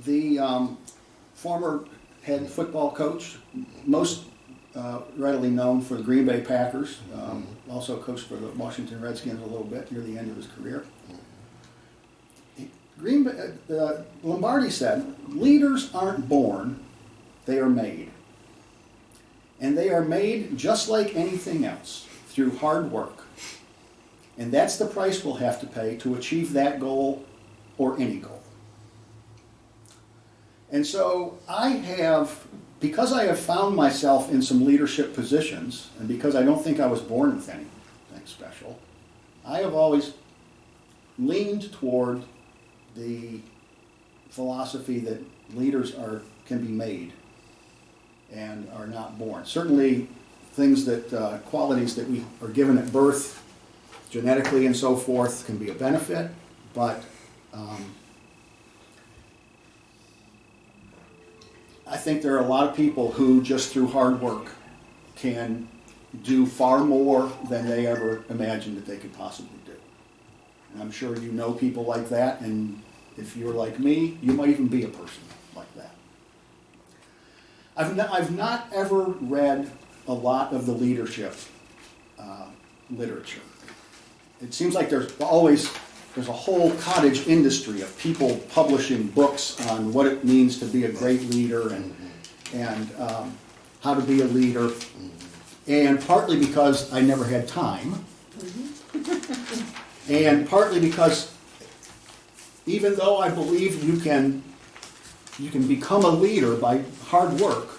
the former head football coach, most readily known for the Green Bay Packers, also coached for the Washington Redskins a little bit near the end of his career. Lombardi said, leaders aren't born, they are made. And they are made just like anything else, through hard work. And that's the price we'll have to pay to achieve that goal or any goal. And so because I have found myself in some leadership positions, and because I don't think I was born with anything special, I have always leaned toward the philosophy that leaders can be made and are not born. Certainly things that, qualities that we are given at birth, genetically and so forth, can be a benefit, but I think there are a lot of people who just through hard work can do far more than they ever imagined that they could possibly do. And I'm sure you know people like that, and if you're like me, you might even be a person like that. I've not ever read a lot of the leadership literature. It seems like there's a whole cottage industry of people publishing books on what it means to be a great leader and how to be a leader. And partly because I never had time, and partly because even though I believe you can become a leader by hard work,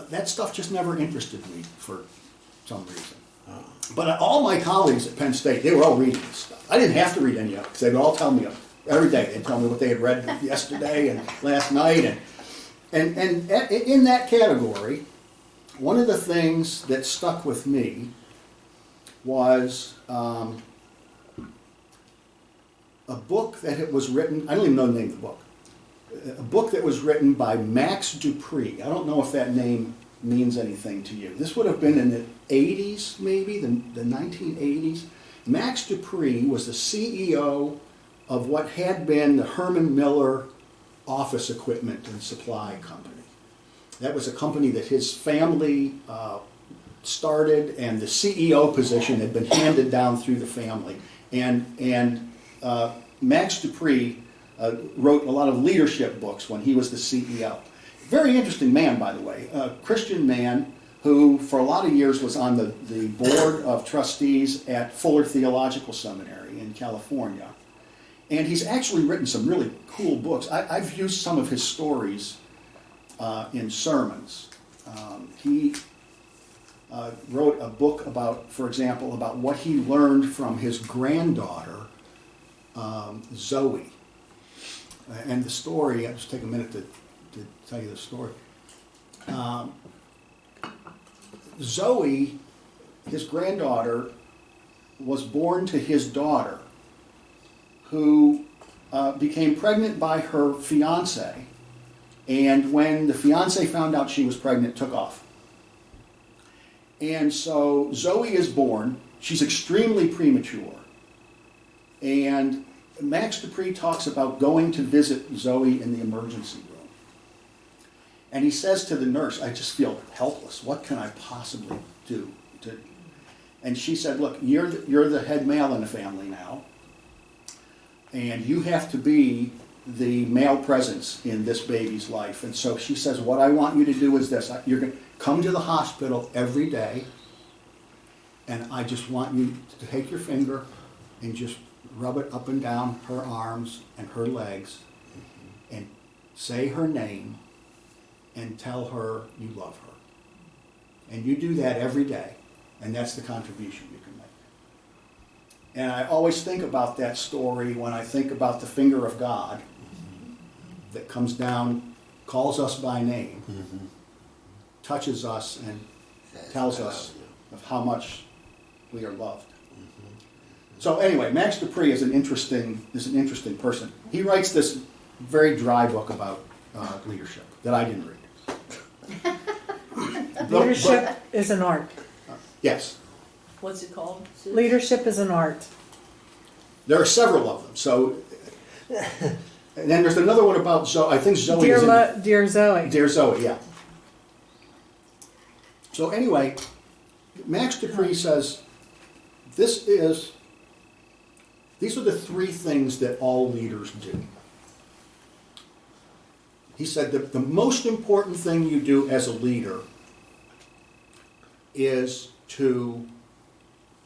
that stuff just never interested me for some reason. But all my colleagues at Penn State, they were all reading this stuff. I didn't have to read any of it because they would all tell me every day. They'd tell me what they had read yesterday and last night. And in that category, one of the things that stuck with me was a book that was written, I don't even know the name of the book, a book that was written by Max Dupree. I don't know if that name means anything to you. This would have been in the 80s, maybe, the 1980s. Max Dupree was the CEO of what had been the Herman Miller office equipment and supply company. That was a company that his family started, and the CEO position had been handed down through the family. And Max Dupree wrote a lot of leadership books when he was the CEO. Very interesting man, by the way, a Christian man who for a lot of years was on the board of trustees at Fuller Theological Seminary in California. And he's actually written some really cool books. I've used some of his stories in sermons. He wrote a book about, for example, about what he learned from his granddaughter, Zoe. And the story, I'll just take a minute to tell you the story. Zoe, his granddaughter, was born to his daughter, who became pregnant by her fiance, and when the fiance found out she was pregnant, took off. And so Zoe is born. She's extremely premature. And Max Dupree talks about going to visit Zoe in the emergency room. And he says to the nurse, I just feel helpless. What can I possibly do? And she said, look, you're the head male in the family now, and you have to be the male presence in this baby's life. And so she says, what I want you to do is this. You're going to come to the hospital every day, and I just want you to take your finger and just rub it up and down her arms and her legs and say her name and tell her you love her. And you do that every day, and that's the contribution you can make. And I always think about that story when I think about the finger of God that comes down, calls us by name, touches us, and tells us of how much we are loved. So anyway, Max Dupree is an interesting person. He writes this very dry book about leadership that I didn't read. Leadership is an art. Yes. What's it called? Sue? Leadership is an art. There are several of them. So, and then there's another one about Zoe. I think Zoe is in, Dear Zoe. Dear Zoe, yeah. So anyway, Max Dupree says, these are the three things that all leaders do. He said that the most important thing you do as a leader is to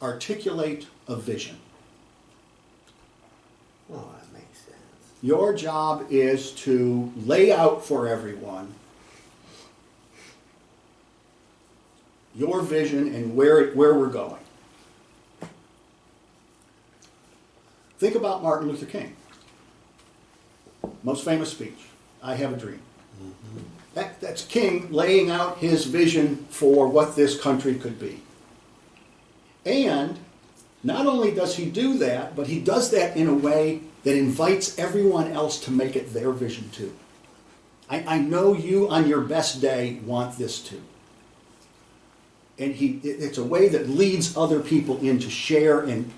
articulate a vision. Oh, that makes sense. Your job is to lay out for everyone your vision and where we're going. Think about Martin Luther King. Most famous speech, I Have a Dream. That's King laying out his vision for what this country could be. And not only does he do that, but he does that in a way that invites everyone else to make it their vision too. I know you on your best day want this too. And it's a way that leads other people in to share and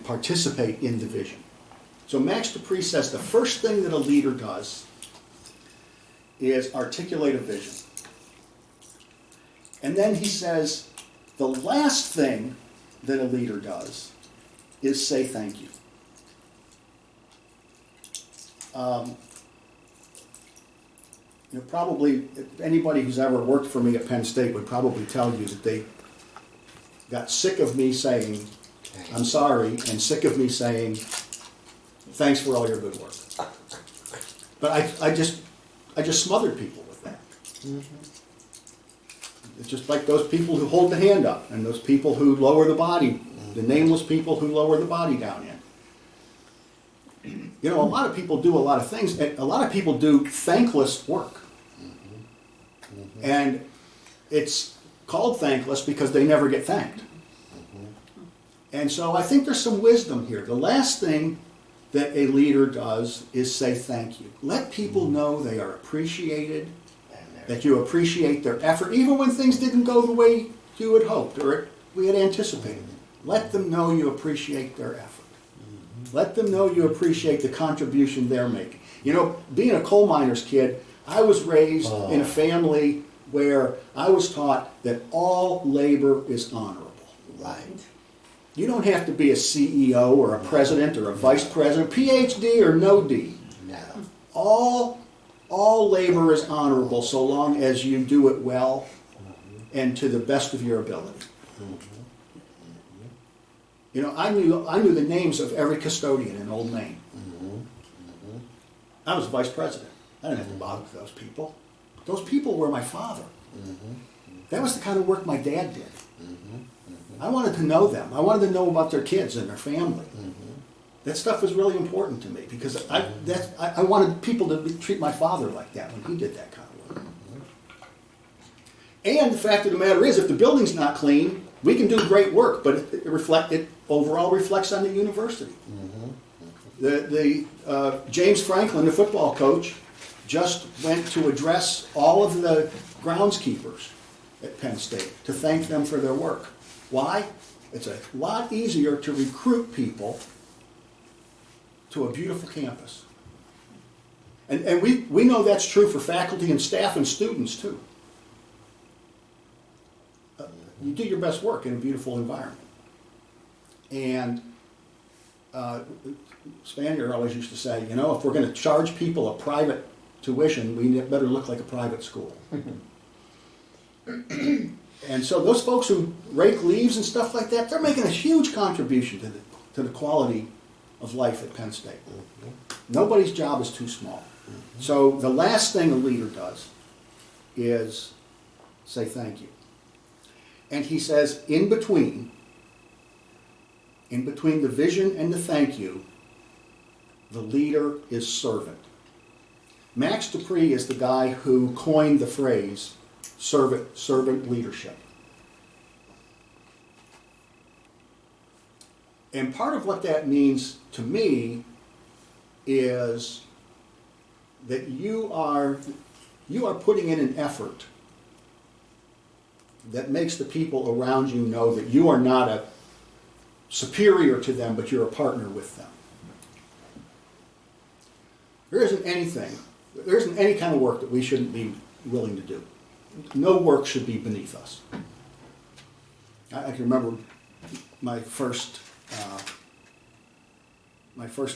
participate in the vision. So Max Dupree says the first thing that a leader does is articulate a vision. And then he says the last thing that a leader does is say thank you. Probably anybody who's ever worked for me at Penn State would probably tell you that they got sick of me saying, I'm sorry, and sick of me saying, thanks for all your good work. But I just smothered people with that. It's just like those people who hold the hand up and those people who lower the body, the nameless people who lower the body down in. You know, a lot of people do a lot of things, and a lot of people do thankless work. And it's called thankless because they never get thanked. And so I think there's some wisdom here. The last thing that a leader does is say thank you. Let people know they are appreciated, that you appreciate their effort, even when things didn't go the way you had hoped or we had anticipated. Let them know you appreciate their effort. Let them know you appreciate the contribution they're making. You know, being a coal miner's kid, I was raised in a family where I was taught that all labor is honorable. Right. You don't have to be a CEO or a president or a vice president, PhD or no D. No. All labor is honorable so long as you do it well and to the best of your ability. You know, I knew the names of every custodian in Old Main. I was vice president. I didn't have to bother with those people. Those people were my father. That was the kind of work my dad did. I wanted to know them. I wanted to know about their kids and their family. That stuff was really important to me because I wanted people to treat my father like that when he did that kind of work. And the fact of the matter is, if the building's not clean, we can do great work, but it overall reflects on the university. James Franklin, the football coach, just went to address all of the groundskeepers at Penn State to thank them for their work. Why? It's a lot easier to recruit people to a beautiful campus. And we know that's true for faculty and staff and students too. You do your best work in a beautiful environment. And Spanier always used to say, you know, if we're going to charge people a private tuition, we better look like a private school. And so those folks who rake leaves and stuff like that, they're making a huge contribution to the quality of life at Penn State. Nobody's job is too small. So the last thing a leader does is say thank you. And he says, in between the vision and the thank you, the leader is servant. Max Dupree is the guy who coined the phrase servant leadership. And part of what that means to me is that you are putting in an effort that makes the people around you know that you are not a superior to them, but you're a partner with them. There isn't any kind of work that we shouldn't be willing to do. No work should be beneath us. I can remember my first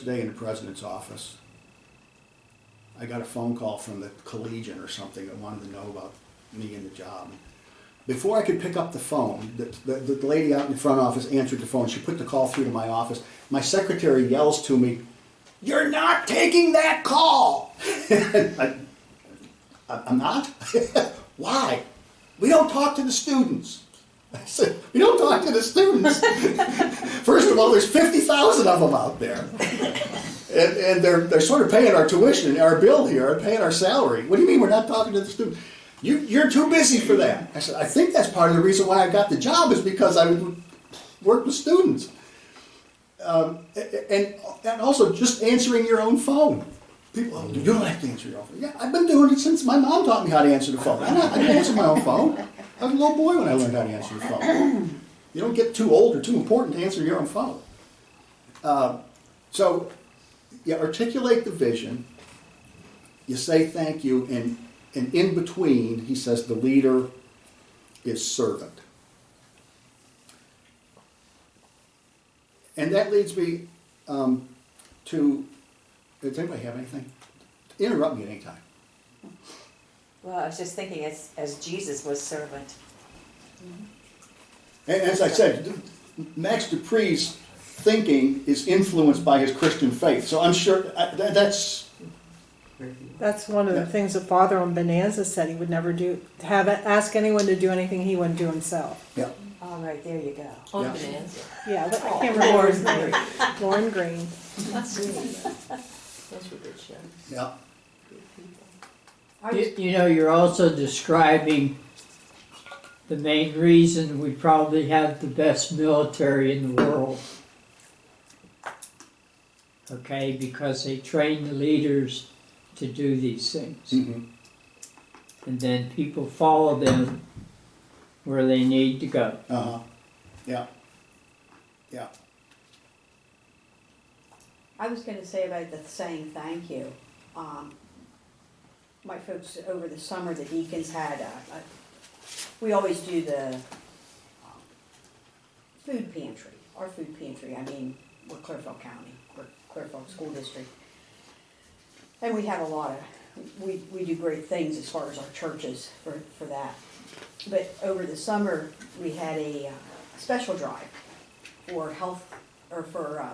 day in the president's office. I got a phone call from the collegian or something that wanted to know about me and the job. Before I could pick up the phone, the lady out in the front office answered the phone. She put the call through to my office. My secretary yells to me, "You're not taking that call!" I'm not? Why? We don't talk to the students. I said, we don't talk to the students. First of all, there's 50,000 of them out there. And they're sort of paying our tuition, our bill here, paying our salary. What do you mean we're not talking to the students? You're too busy for that. I said, I think that's part of the reason why I got the job is because I would work with students. And also just answering your own phone. People, you don't have to answer your own phone. Yeah, I've been doing it since my mom taught me how to answer the phone. I didn't answer my own phone. I was a little boy when I learned how to answer the phone. You don't get too old or too important to answer your own phone. So you articulate the vision, you say thank you, and in between, he says the leader is servant. And that leads me to, does anybody have anything? Interrupt me at any time. Well, I was just thinking as Jesus was servant. And as I said, Max Dupree's thinking is influenced by his Christian faith. So I'm sure that's one of the things that Father on Bonanza said he would never do. Ask anyone to do anything he wouldn't do himself. Yeah. All right, there you go. On Yeah. Bonanza. Yeah, I can't remember his name. Lauren Green. Those were good shows. Yeah. Good people. I was, You know, you're also describing the main reason we probably have the best military in the world. Okay, because they train the leaders to do these things. Mm-hmm. And then people follow them where they need to go. Uh-huh. Yeah. Yeah. I was gonna say about the saying thank you. My folks over the summer, the deacons had, we always do the food pantry, our food pantry, I mean, we're Clearfield County, we're Clearfield School District. And we have a lot of, we do great things as far as our churches for that. But over the summer, we had a special drive for health, or for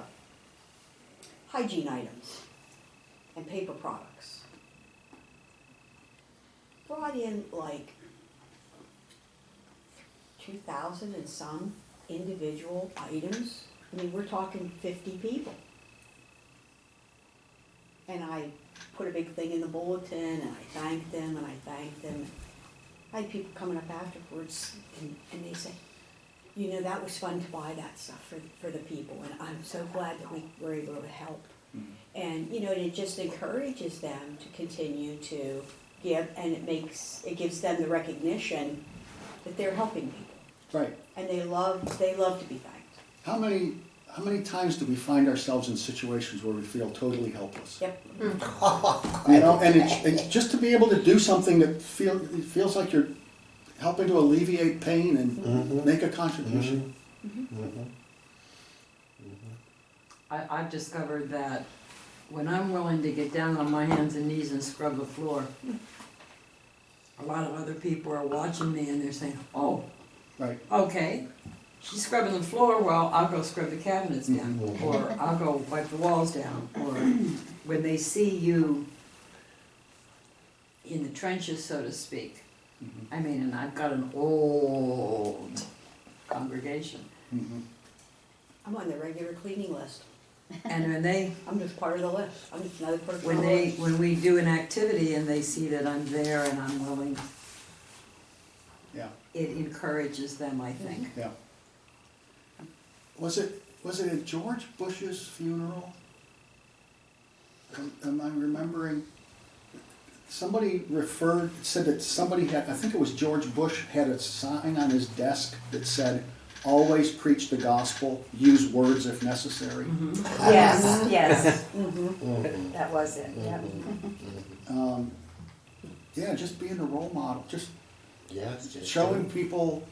hygiene items and paper products. Brought in like 2,000 and some individual items. I mean, we're talking 50 people. And I put a big thing in the bulletin, and I thanked them, and I thanked them. I had people coming up afterwards, and they say, you know, that was fun to buy that stuff for the people, and I'm so glad that we were able to help. Mm-hmm. And, you know, and it just encourages them to continue to give, and it gives them the recognition that they're helping people. Right. And they love to be thanked. How many times do we find ourselves in situations where we feel totally helpless? Yep. You know, and it's just to be able to do something that feels like you're helping to alleviate pain and make a contribution. I've discovered that when I'm willing to get down on my hands and knees and scrub the floor, a lot of other people are watching me and they're saying, oh, Right. okay, she's scrubbing the floor, well, I'll go scrub the cabinets down, or I'll go wipe the walls down, or when they see you in the trenches, so to speak. I mean, and I've got an old congregation, I'm on the regular cleaning list. and when they, I'm just part of the list. I'm just another person when on the they, list. when we do an activity and they see that I'm there and I'm willing, Yeah. it encourages them, I think. Yeah. Was it at George Bush's funeral? Am I remembering? Somebody said that somebody had, I think it was George Bush, had a sign on his desk that said, always preach the gospel, use words if necessary. Yes, yes. That was it, yeah. Yeah, just being a role model, just Yes, just showing people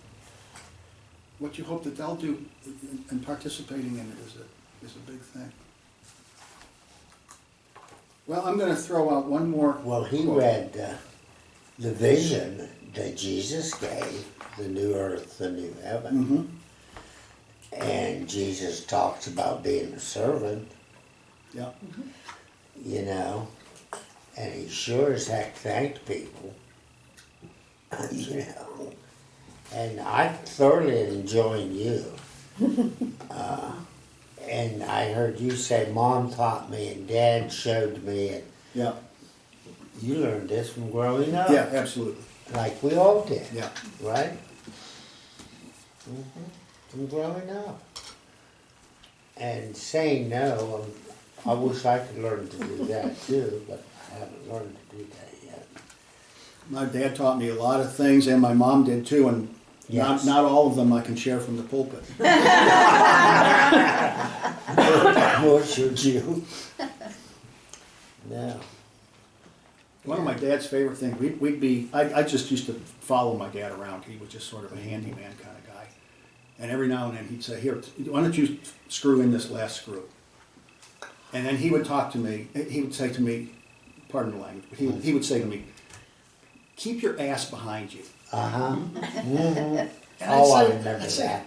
what you hope that they'll do and participating in it is a big thing. Well, I'm gonna throw out one more. Well, he read the vision that Jesus gave, the new earth, the new heaven. And Jesus talks about being a servant, Yeah. you know, and he sure as heck thanked people, you know. And I'm thoroughly enjoying you. And I heard you say Mom taught me and Dad showed me, and Yeah. you learned this from growing up. Yeah, absolutely. Like we all did. Yeah. Right? From growing up. And saying no, I wish I could learn to do that too, but I haven't learned to do that yet. My dad taught me a lot of things, and my mom did too, and Yes. not all of them I can share from the pulpit. Nor should you. No. One of my dad's favorite things, I just used to follow my dad around. He was just sort of a handyman kind of guy. And every now and then he'd say, here, why don't you screw in this last screw? And then he would talk to me, he would say to me, pardon the language, but he would say to me, keep your ass behind you. Uh-huh. And Oh, I say- remember I'd say, that.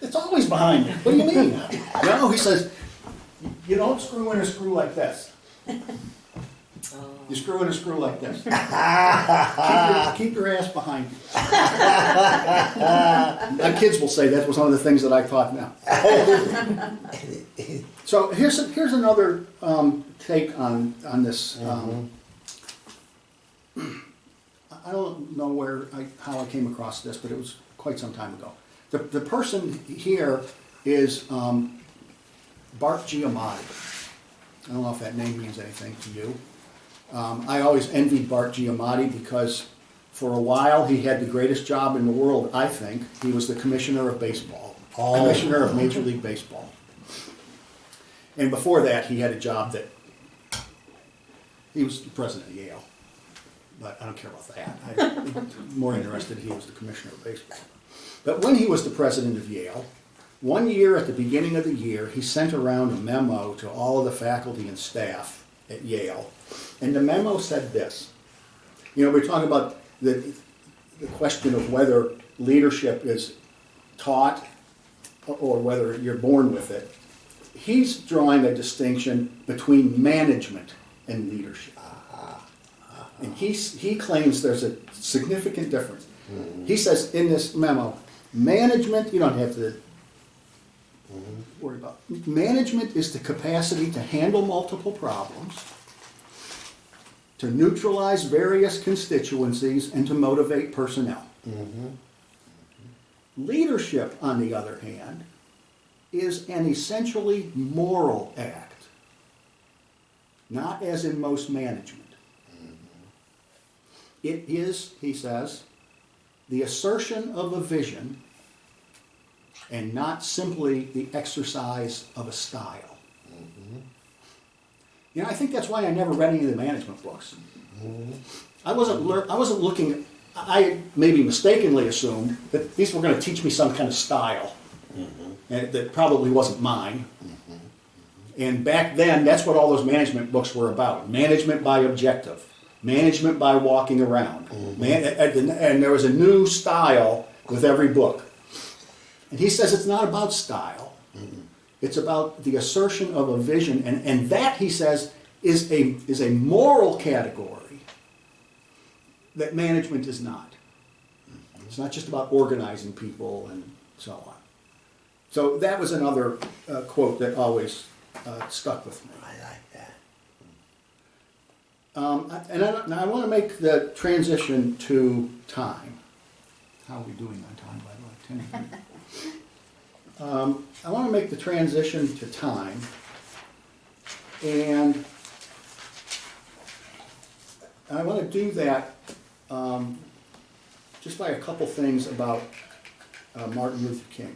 It's always behind you. What do you mean? No, he says, you don't screw in a screw like this. You screw in a screw like this. Keep your ass behind you. My kids will say that was one of the things that I taught now. So here's another take on this. I don't know how I came across this, but it was quite some time ago. The person here is Bart Giamatti. I don't know if that name means anything to you. I always envied Bart Giamatti because for a while he had the greatest job in the world, I think. He was the commissioner of baseball, commissioner of Major League Baseball. And before that, he had a job that he was the president of Yale. But I don't care about that. I'm more interested he was the commissioner of baseball. But when he was the president of Yale, one year at the beginning of the year, he sent around a memo to all of the faculty and staff at Yale. And the memo said this. You know, we're talking about the question of whether leadership is taught or whether you're born with it. He's drawing a distinction between management and leadership. And he claims there's a significant difference. He says in this memo, management, you don't have to worry about. Management is the capacity to handle multiple problems, to neutralize various constituencies, and to motivate personnel. Leadership, on the other hand, is an essentially moral act, not as in most management. It is, he says, the assertion of a vision and not simply the exercise of a style. You know, I think that's why I never read any of the management books. I wasn't looking, I maybe mistakenly assumed that these were going to teach me some kind of style and that probably wasn't mine. And back then, that's what all those management books were about. Management by objective. Management by walking around. And there was a new style with every book. And he says it's not about style. It's about the assertion of a vision. And that, he says, is a moral category that management is not. It's not just about organizing people and so on. So that was another quote that always stuck with me. I like that. Now I want to make the transition to time. How are we doing on time, by the way? 10 I want to make the transition to time, and I want to do that just by a couple things about Martin Luther King.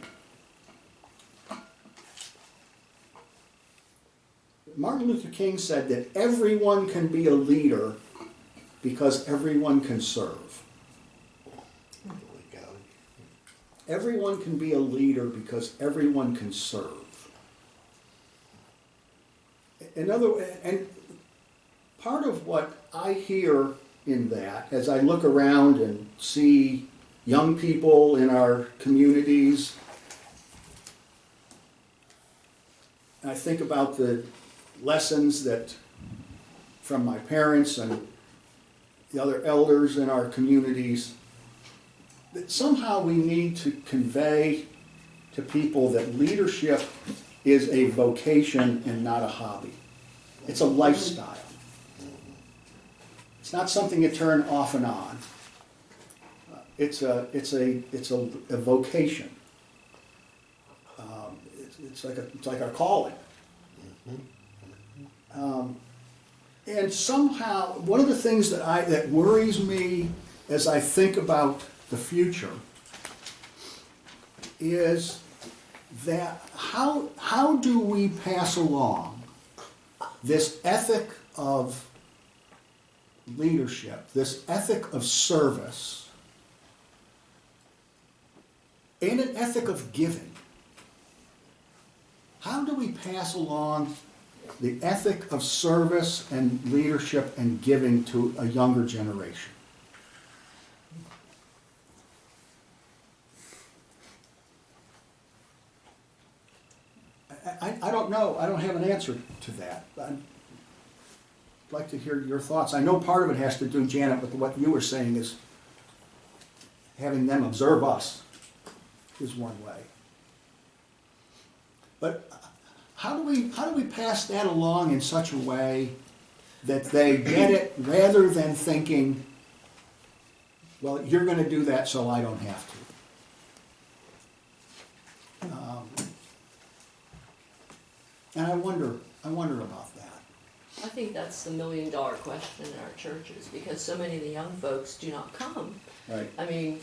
Martin Luther King said that everyone can be a leader because everyone can serve. There we go. Everyone can be a leader because everyone can serve. And part of what I hear in that, as I look around and see young people in our communities, I think about the lessons that from my parents and the other elders in our communities, that somehow we need to convey to people that leadership is a vocation and not a hobby. It's a lifestyle. It's not something you turn off and on. It's a vocation. It's like our calling. And somehow, one of the things that worries me as I think about the future is that how do we pass along this ethic of leadership, this ethic of service, and an ethic of giving? How do we pass along the ethic of service and leadership and giving to a younger generation? I don't know. I don't have an answer to that. I'd like to hear your thoughts. I know part of it has to do, Janet, with what you were saying is having them observe us is one way. But how do we pass that along in such a way that they get it rather than thinking, well, you're gonna do that so I don't have to. And I wonder about that. I think that's the $1,000,000 question in our churches, because so many of the young folks do not come. Right. I mean,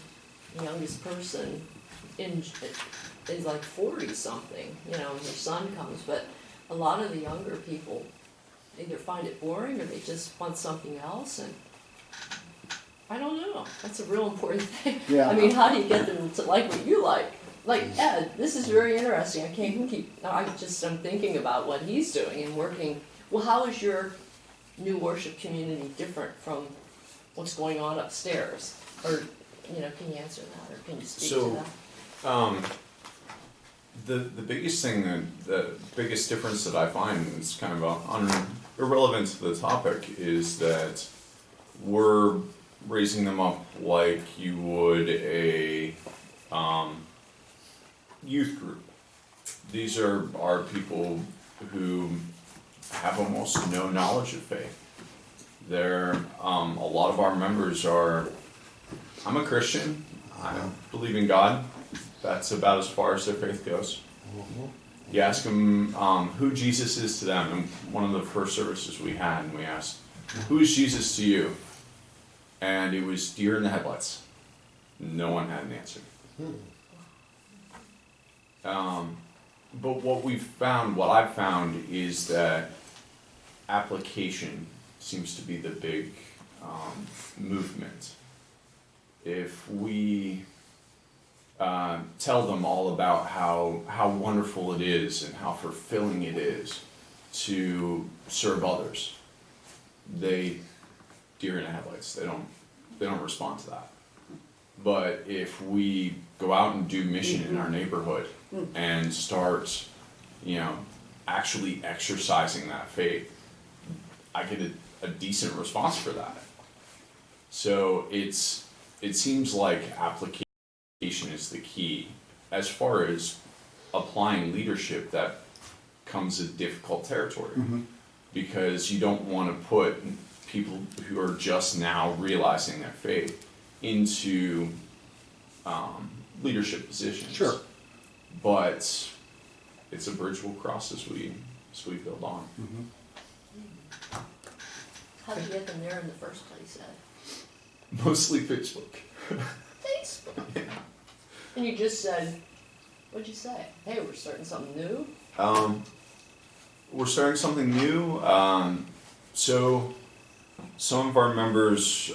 the youngest person is like 40-something, and their son comes, but a lot of the younger people either find it boring or they just want something else, and I don't know. That's a real important thing. Yeah. I mean, how do you get them to like what you like? Like Ed, this is very interesting. I'm thinking about what he's doing and working. Well, how is your new worship community different from what's going on upstairs? Or, can you answer that, or can you speak to that? The biggest thing, the biggest difference that I find, and it's kind of irrelevant to the topic, is that we're raising them up like you would a youth group. These are people who have almost no knowledge of faith. They're a lot of our members are, I'm a Christian, I believe in God. That's about as far as their faith goes. You ask them who Jesus is to them, and one of the first services we had, and we asked, who is Jesus to you? And it was deer in the headlights. No one had an answer. But what I've found is that application seems to be the big movement. If we tell them all about how wonderful it is and how fulfilling it is to serve others, deer in the headlights. They don't respond to that. But if we go out and do mission in our neighborhood and start, actually exercising that faith, I get a decent response for that. So it seems like application is the key. As far as applying leadership, that comes a difficult territory, because you don't want to put people who are just now realizing their faith into leadership positions. Sure. But it's a bridge we'll cross as we build on. How did you get them there in the first place, Ed? Mostly Facebook. Facebook? Yeah. And you just said, what'd you say? Hey, we're starting something new? We're starting something new. So some of our members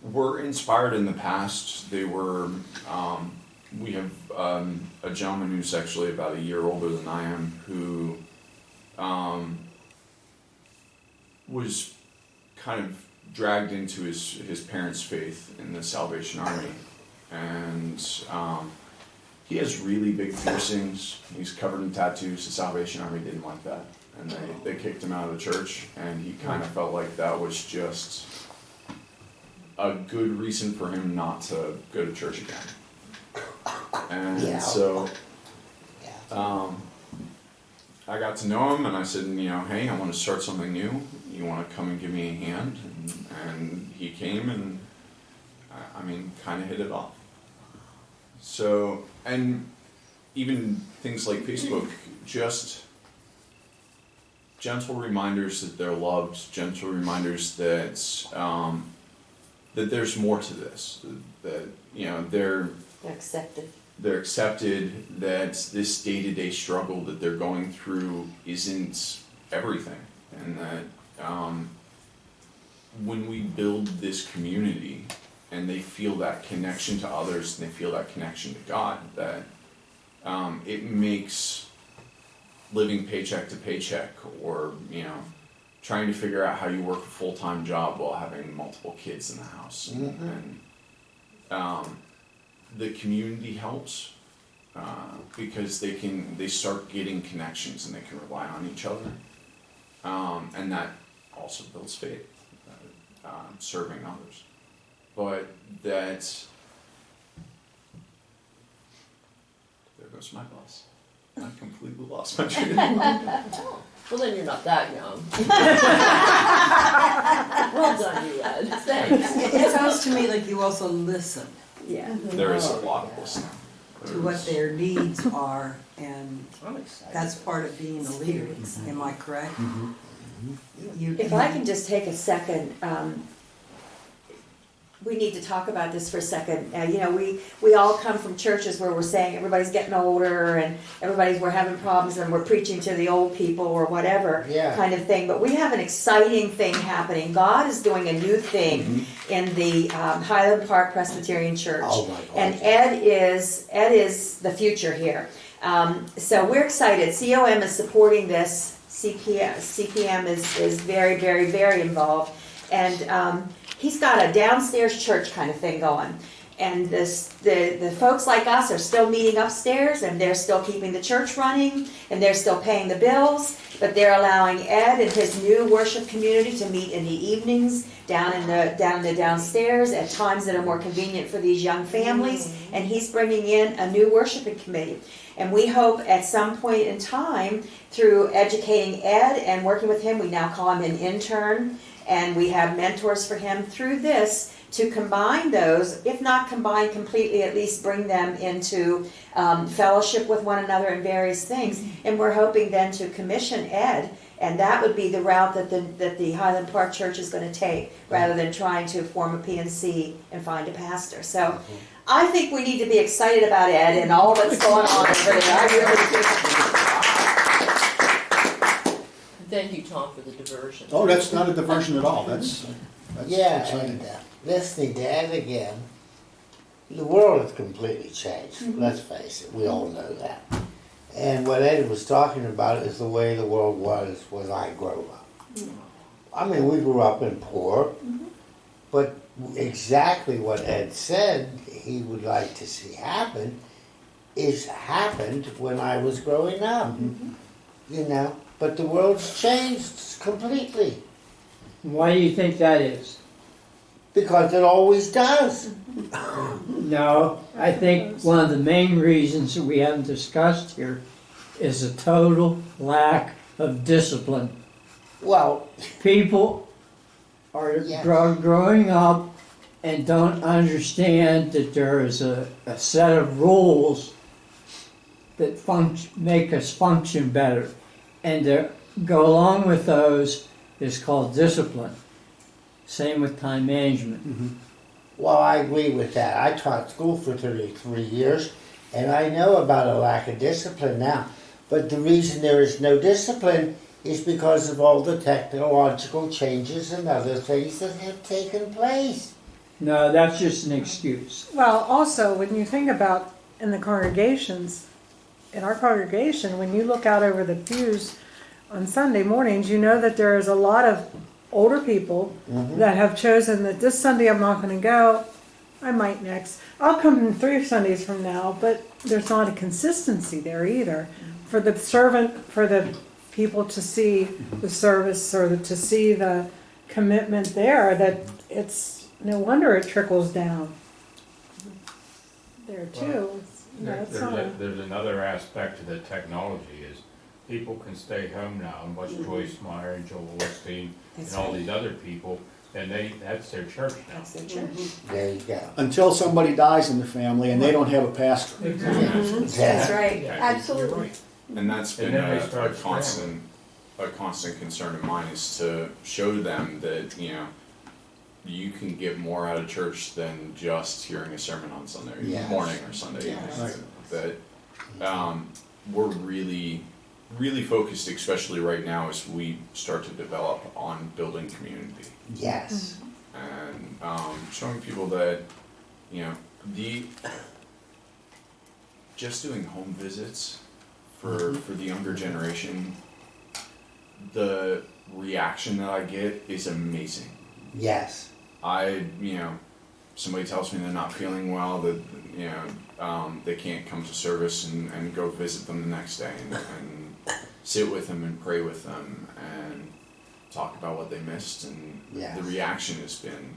were inspired in the past. They were, we have a gentleman who's actually about a year older than I am, who was kind of dragged into his parents' faith in the Salvation Army. And he has really big piercings. He's covered in tattoos. The Salvation Army didn't like that. And they kicked him out of the church. And he kind of felt like that was just a good reason for him not to go to church again. And so I got to know him, and I said, hey, I want to start something new. You want to come and give me a hand? And he came, and kind of hit it off. So, and even things like Facebook, just gentle reminders that they're loved, gentle reminders that that there's more to this, that they're accepted. They're accepted, that this day-to-day struggle that they're going through isn't everything, and that when we build this community and they feel that connection to others and they feel that connection to God, that it makes living paycheck to paycheck, or trying to figure out how you work a full-time job while having multiple kids in the house, and the community helps because they start getting connections and they can rely on each other, and that also builds faith, serving others. But there goes my bus. I completely lost my train of thought. Well, then you're not that young. Well done, you Ed. Thanks. It sounds to me like you also listen Yeah. There is a lot of listening. to what their needs are, and I'm excited. that's part of being a leader. Am I correct? You- If I can just take a second, we need to talk about this for a second. You know, we all come from churches where we're saying everybody's getting older and we're having problems and we're preaching to the old people or whatever Yeah. kind of thing. But we have an exciting thing happening. God is doing a new thing in the Highland Park Presbyterian Church. Oh my God. And Ed is the future here. So we're excited. COM is supporting this. CPM is very, very, very involved. And he's got a downstairs church kind of thing going. And the folks like us are still meeting upstairs, and they're still keeping the church running, and they're still paying the bills, but they're allowing Ed and his new worship community to meet in the evenings down in the downstairs at times that are more convenient for these young families, and he's bringing in a new worshiping committee. And we hope at some point in time, through educating Ed and working with him, we now call him an intern, and we have mentors for him through this, to combine those, if not combine completely, at least bring them into fellowship with one another in various things. And we're hoping then to commission Ed, and that would be the route that the Highland Park Church is going to take, rather than trying to form a PNC and find a pastor. So I think we need to be excited about Ed and all that's going on over there. I really do. Thank you, Tom, for the diversion. Oh, that's not a diversion at all, that's Yeah, exciting. and listening to Ed again, the world has completely changed. Let's face it, we all know that. And what Ed was talking about is the way the world was when I grew up. I mean, we grew up in poor, but exactly what Ed said he would like to see happen is happened when I was growing up. You know, but the world's changed completely. Why do you think that is? Because it always does. No, I think one of the main reasons that we haven't discussed here is a total lack of discipline. Well, People are Yes. growing up and don't understand that there is a set of rules that make us function better. And to go along with those is called discipline. Same with time management. well, I agree with that. I taught school for 33 years, and I know about a lack of discipline now. But the reason there is no discipline is because of all the technological changes and other things that have taken place. No, that's just an excuse. Well, also, when you think about in the congregations, in our congregation, when you look out over the pews on Sunday mornings, you know that there is a lot of older people that have chosen that this Sunday I'm not going to go. I might next. I'll come in 3 Sundays from now, but there's not a consistency there either. For the people to see the service or to see the commitment there, that it's no wonder it trickles down there too. There's another aspect to the technology is people can stay home now and watch Joyce Meyer and Joel Osteen and all these other people, and that's their church now. That's the church. There you go. Until somebody dies in the family and they don't have a pastor. That's right. Absolutely. And that's been And then they a start constant concern of mine, is to show them that, you know, you can get more out of church than just hearing a sermon on Sunday Yes. morning or Sunday Yes. evening. That we're really focused, especially right now, as we start to develop on building community Yes. and showing people that, you know, just doing home visits for the younger generation, the reaction that I get is amazing. Yes. Somebody tells me they're not feeling well, that, they can't come to service, and go visit them the next day and sit with them and pray with them and talk about what they missed, and Yes. the reaction has been,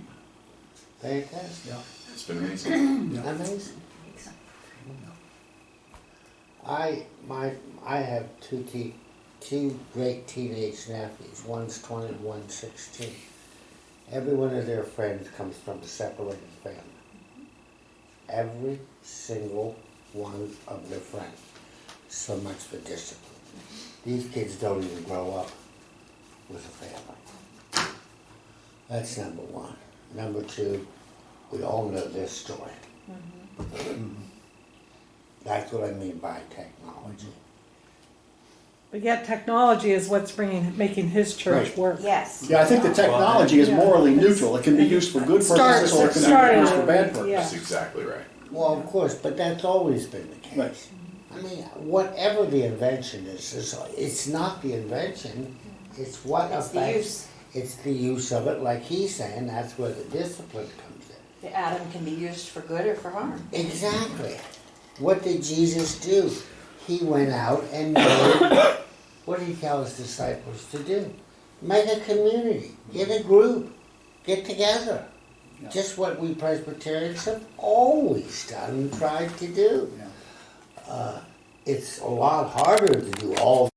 Fantastic. it's been amazing. Amazing. I have two great teenage nephews. One's 20 and one's 16. Every one of their friends comes from a separated family. Every single one of their friends. So much for discipline. These kids don't even grow up with a family. That's number one. Number two, we all know this story. That's what I mean by technology. But yet technology is what's making his church Right. work. Yes. Yeah, I think the technology is morally neutral. It can be used for good purposes or it can be used for bad purposes. Yeah. That's exactly right. Well, of course, but that's always been the case. Right. I mean, whatever the invention is, it's not the invention, it's what It's the affects. use. It's the use of it, like he's saying, that's where the discipline comes in. The atom can be used for good or for harm. Exactly. What did Jesus do? He went out and made, what did he tell his disciples to do? Make a community, get a group, get together. Yeah. Just what we Presbyterians have always done and tried to do. Yeah. It's a lot harder to do all